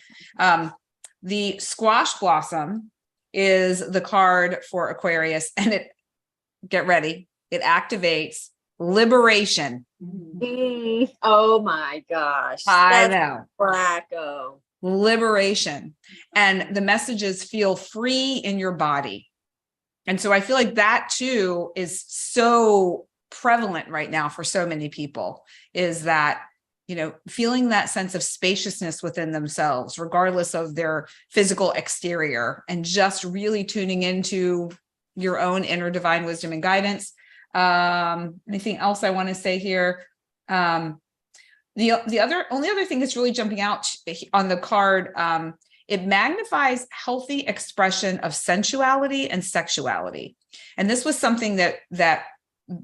The squash blossom is the card for Aquarius, and get ready, it activates liberation. Oh my gosh. I That's know. Blacko. Liberation. And the message is feel free in your body. And so I feel like that too is so prevalent right now for so many people, is that, feeling that sense of spaciousness within themselves, regardless of their physical exterior, and just really tuning into your own inner divine wisdom and guidance. Anything else I want to say here? The only other thing that's really jumping out on the card it magnifies healthy expression of sensuality and sexuality. And this was something that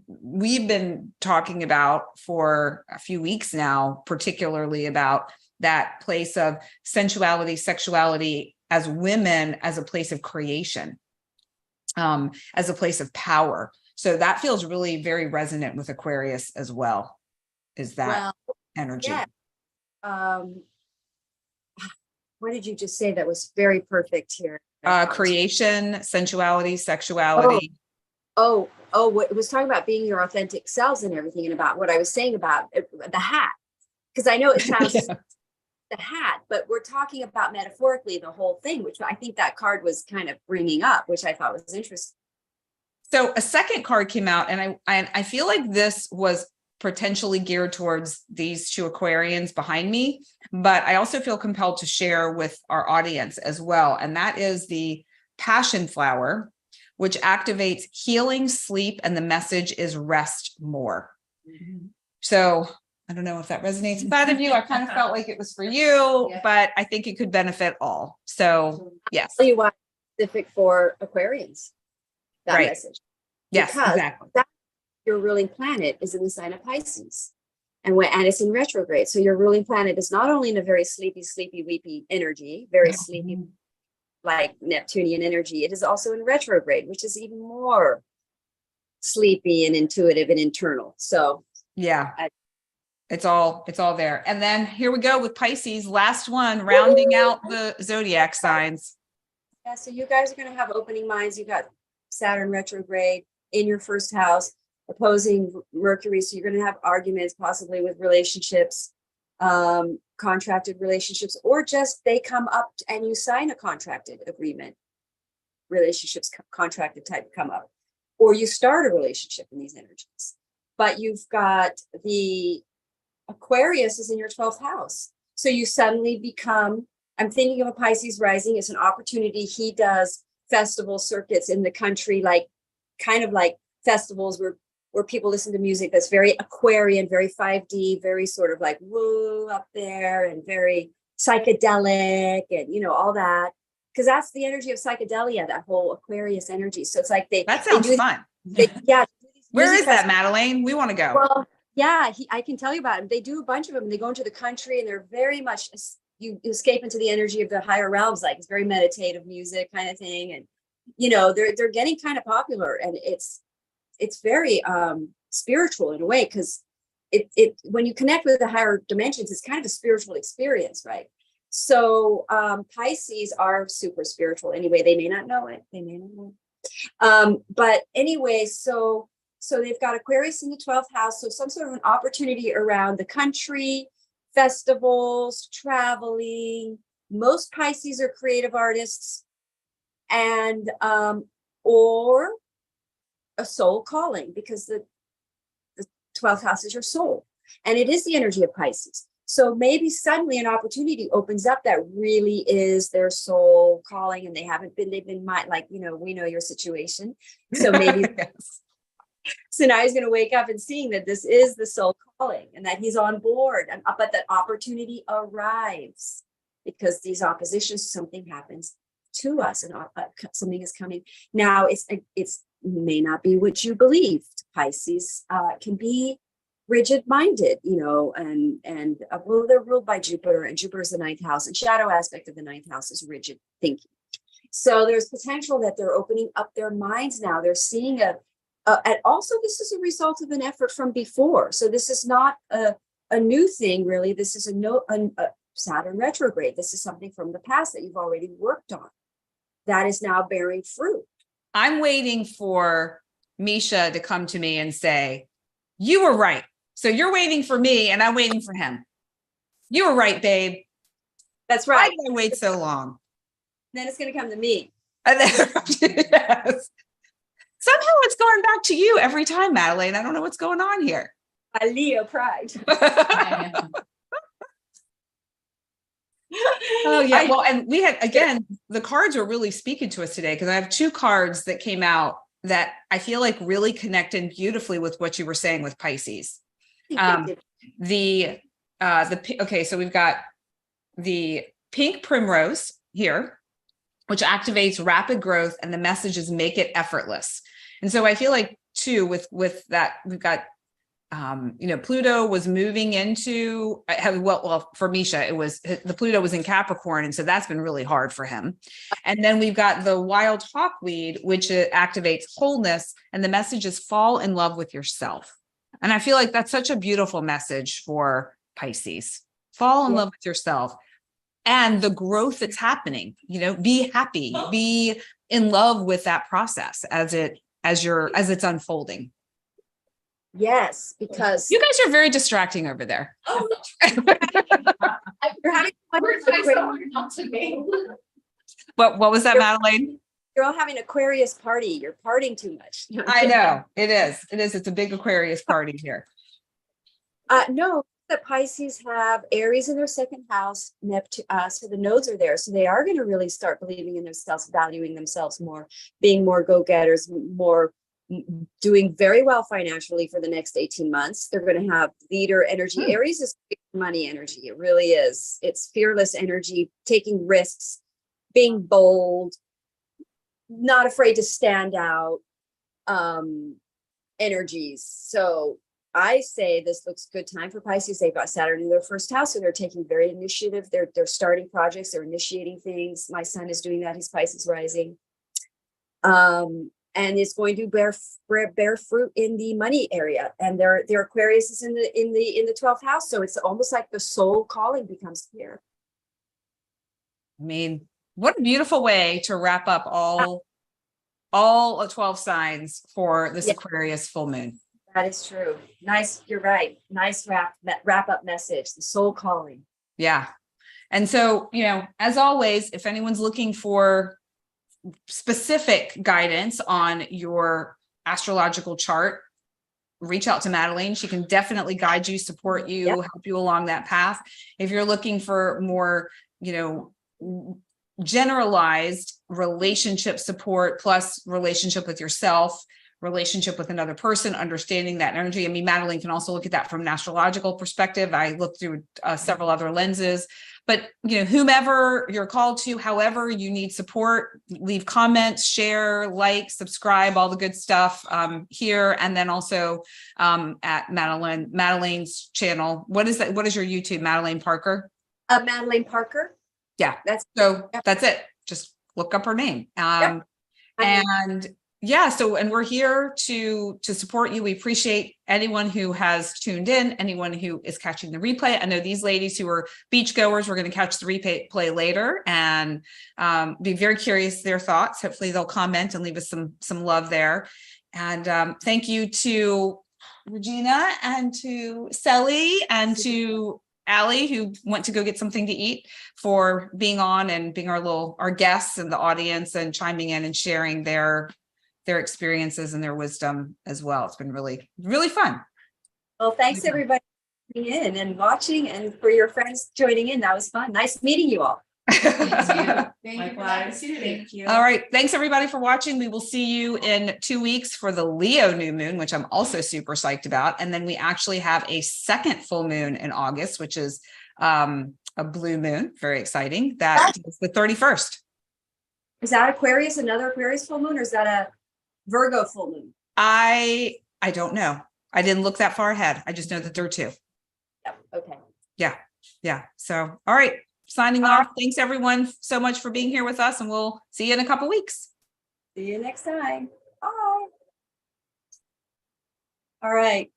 we've been talking about for a few weeks now, particularly about that place of sensuality, sexuality as women, as a place of creation, as a place of power. So that feels really very resonant with Aquarius as well, is that energy. Yeah. What did you just say that was very perfect here? Creation, sensuality, sexuality. It was talking about being your authentic selves and everything, and about what I was saying about the hat. Because I know it sounds the hat, but we're talking about metaphorically the whole thing, which I think that card was kind of bringing up, which I thought was interesting. So a second card came out, and I feel like this was potentially geared towards these two Aquarians behind me, but I also feel compelled to share with our audience as well. And that is the passion flower, which activates healing, sleep, and the message is rest more. Mm-hmm. So I don't know if that resonates with either of you. I kind of felt like it was for you, but I think it could benefit all. So yes. I'll tell you why it's specific for Aquarians, that Right. message. Yes, Because exactly. your ruling planet is in the sign of Pisces, and it's in retrograde. So your ruling planet is not only in a very sleepy, weepy energy, very sleepy, like Neptunian energy. It is also in retrograde, which is even more sleepy and intuitive and internal. So yeah, it's all there. And then here we go with Pisces, last one, rounding out the zodiac signs. Yeah, so you guys are going to have opening minds. You got Saturn retrograde in your first house, opposing Mercury. So you're going to have arguments possibly with relationships, contracted relationships, or just they come up and you sign a contracted agreement. Relationships, contracted type come up, or you start a relationship in these energies. But you've got the Aquarius is in your 12th house. So you suddenly become, I'm thinking of a Pisces rising as an opportunity. He does festival circuits in the country, like kind of like festivals where people listen to music that's very Aquarian, very 5D, very sort of like woo up there, and very psychedelic, and all that, because that's the energy of psychedelia, that whole Aquarius energy. So it's like that sounds fun. Where is that, Madelaine? We want to go. Well, yeah, I can tell you about it. They do a bunch of them. They go into the country, and they're very much, you escape into the energy of the higher realms. Like it's very meditative music kind of thing. And, they're getting kind of popular, and it's very spiritual in a way, because it when you connect with the higher dimensions, it's kind of a spiritual experience, right? So Pisces are super spiritual anyway. They may not know it. But anyway, so they've got Aquarius in the 12th house. So some sort of an opportunity around the country, festivals, traveling. Most Pisces are creative artists, and or a soul calling, because the 12th house is your soul, and it is the energy of Pisces. So maybe suddenly an opportunity opens up that really is their soul calling, and they've been like, we know your situation. So maybe, yes. So now he's going to wake up and seeing that this is the soul calling, and that he's on board, but that opportunity arrives because these oppositions, something happens to us, and something is coming. Now it's may not be what you believed. Pisces can be rigid-minded, and they're ruled by Jupiter, and Jupiter is the 9th house, and shadow aspect of the 9th house is rigid thinking. So there's potential that they're opening up their minds now. They're seeing and also this is a result of an effort from before. So this is not a new thing, really. This is a Saturn retrograde. This is something from the past that you've already worked on that is now bearing fruit. I'm waiting for Misha to come to me and say, you were right. So you're waiting for me and I'm waiting for him. You were right, babe. That's right. Why did I wait so long? Then it's going to come to me. And then, yes. Somehow it's going back to you every time, Madelaine. I don't know what's going on here. My Leo pride. Oh yeah. Well, and we had, again, the cards were really speaking to us today, because I have two cards that came out that I feel like really connected beautifully with what you were saying with Pisces. Okay, so we've got the pink primrose, here, which activates rapid growth, and the message is make it effortless. And so I feel like too, with that, we've got, Pluto was moving into, well, for Misha, it was, the Pluto was in Capricorn. And so that's been really hard for him. And then we've got the wild hawkweed, which activates wholeness. And the message is fall in love with yourself. And I feel like that's such a beautiful message for Pisces. Fall in love with yourself and the growth that's happening, be happy, be in love with that process as it's unfolding. Yes, because You guys are very distracting over there. oh, you're having What was that, Madelaine? you're all having Aquarius party. You're partying too much. I know it is. It's a big Aquarius party here. No, the Pisces have Aries in their second house, Neptune, so the nodes are there. So they are going to really start believing in themselves, valuing themselves more, being more go-getters, more doing very well financially for the next 18 months. They're going to have leader energy. Aries is money energy. It really is. It's fearless energy, taking risks, being bold, not afraid to stand out, energies. So I say this looks good time for Pisces. They've got Saturn in their first house, so they're taking very initiative. They're starting projects. They're initiating things. My son is doing that. He's Pisces rising. And it's going to bear fruit in the money area. And their Aquarius is in the 12th house. So it's almost like the soul calling becomes clear. I mean, what a beautiful way to wrap up all 12 signs for this Aquarius full moon. That is true. Nice. You're right. Nice wrap up message. The soul calling. Yeah. And so, as always, if anyone's looking for specific guidance on your astrological chart, reach out to Madelaine. She can definitely guide you, support you, help you along that path. If you're looking for more, generalized relationship support plus relationship with yourself, relationship with another person, understanding that energy. I mean, Madelaine can also look at that from an astrological perspective. I looked through several other lenses, but whomever you're called to, however you need support, leave comments, share, like, subscribe, all the good stuff here. And then also at Madelaine's channel. What is that? What is your YouTube, Madelaine Parker? Madelaine Parker. Yeah. That's it. Just look up her name. And we're here to support you. We appreciate anyone who has tuned in, anyone who is catching the replay. I know these ladies who are beach goers, we're going to catch the replay later and be very curious their thoughts. Hopefully they'll comment and leave us some love there. And thank you to Regina and to Sally and to Allie, who went to go get something to eat, for being on and being our guests and the audience and chiming in and sharing their experiences and their wisdom as well. It's been really, really fun. Well, thanks everybody for tuning in and watching, and for your friends joining in. That was fun. Nice meeting you all. Thank you. All right. Thanks everybody for watching. We will see you in 2 weeks for the Leo new moon, which I'm also super psyched about. And then we actually have a second full moon in August, which is a blue moon. Very exciting. That is the 31st. Is that Aquarius, another Aquarius full moon, or is that a Virgo full moon? I don't know. I didn't look that far ahead. I just know that there are two. Yep. Okay. Yeah. So, all right. Signing off. Thanks everyone so much for being here with us, and we'll see you in a couple weeks. See you next time. Bye. All right.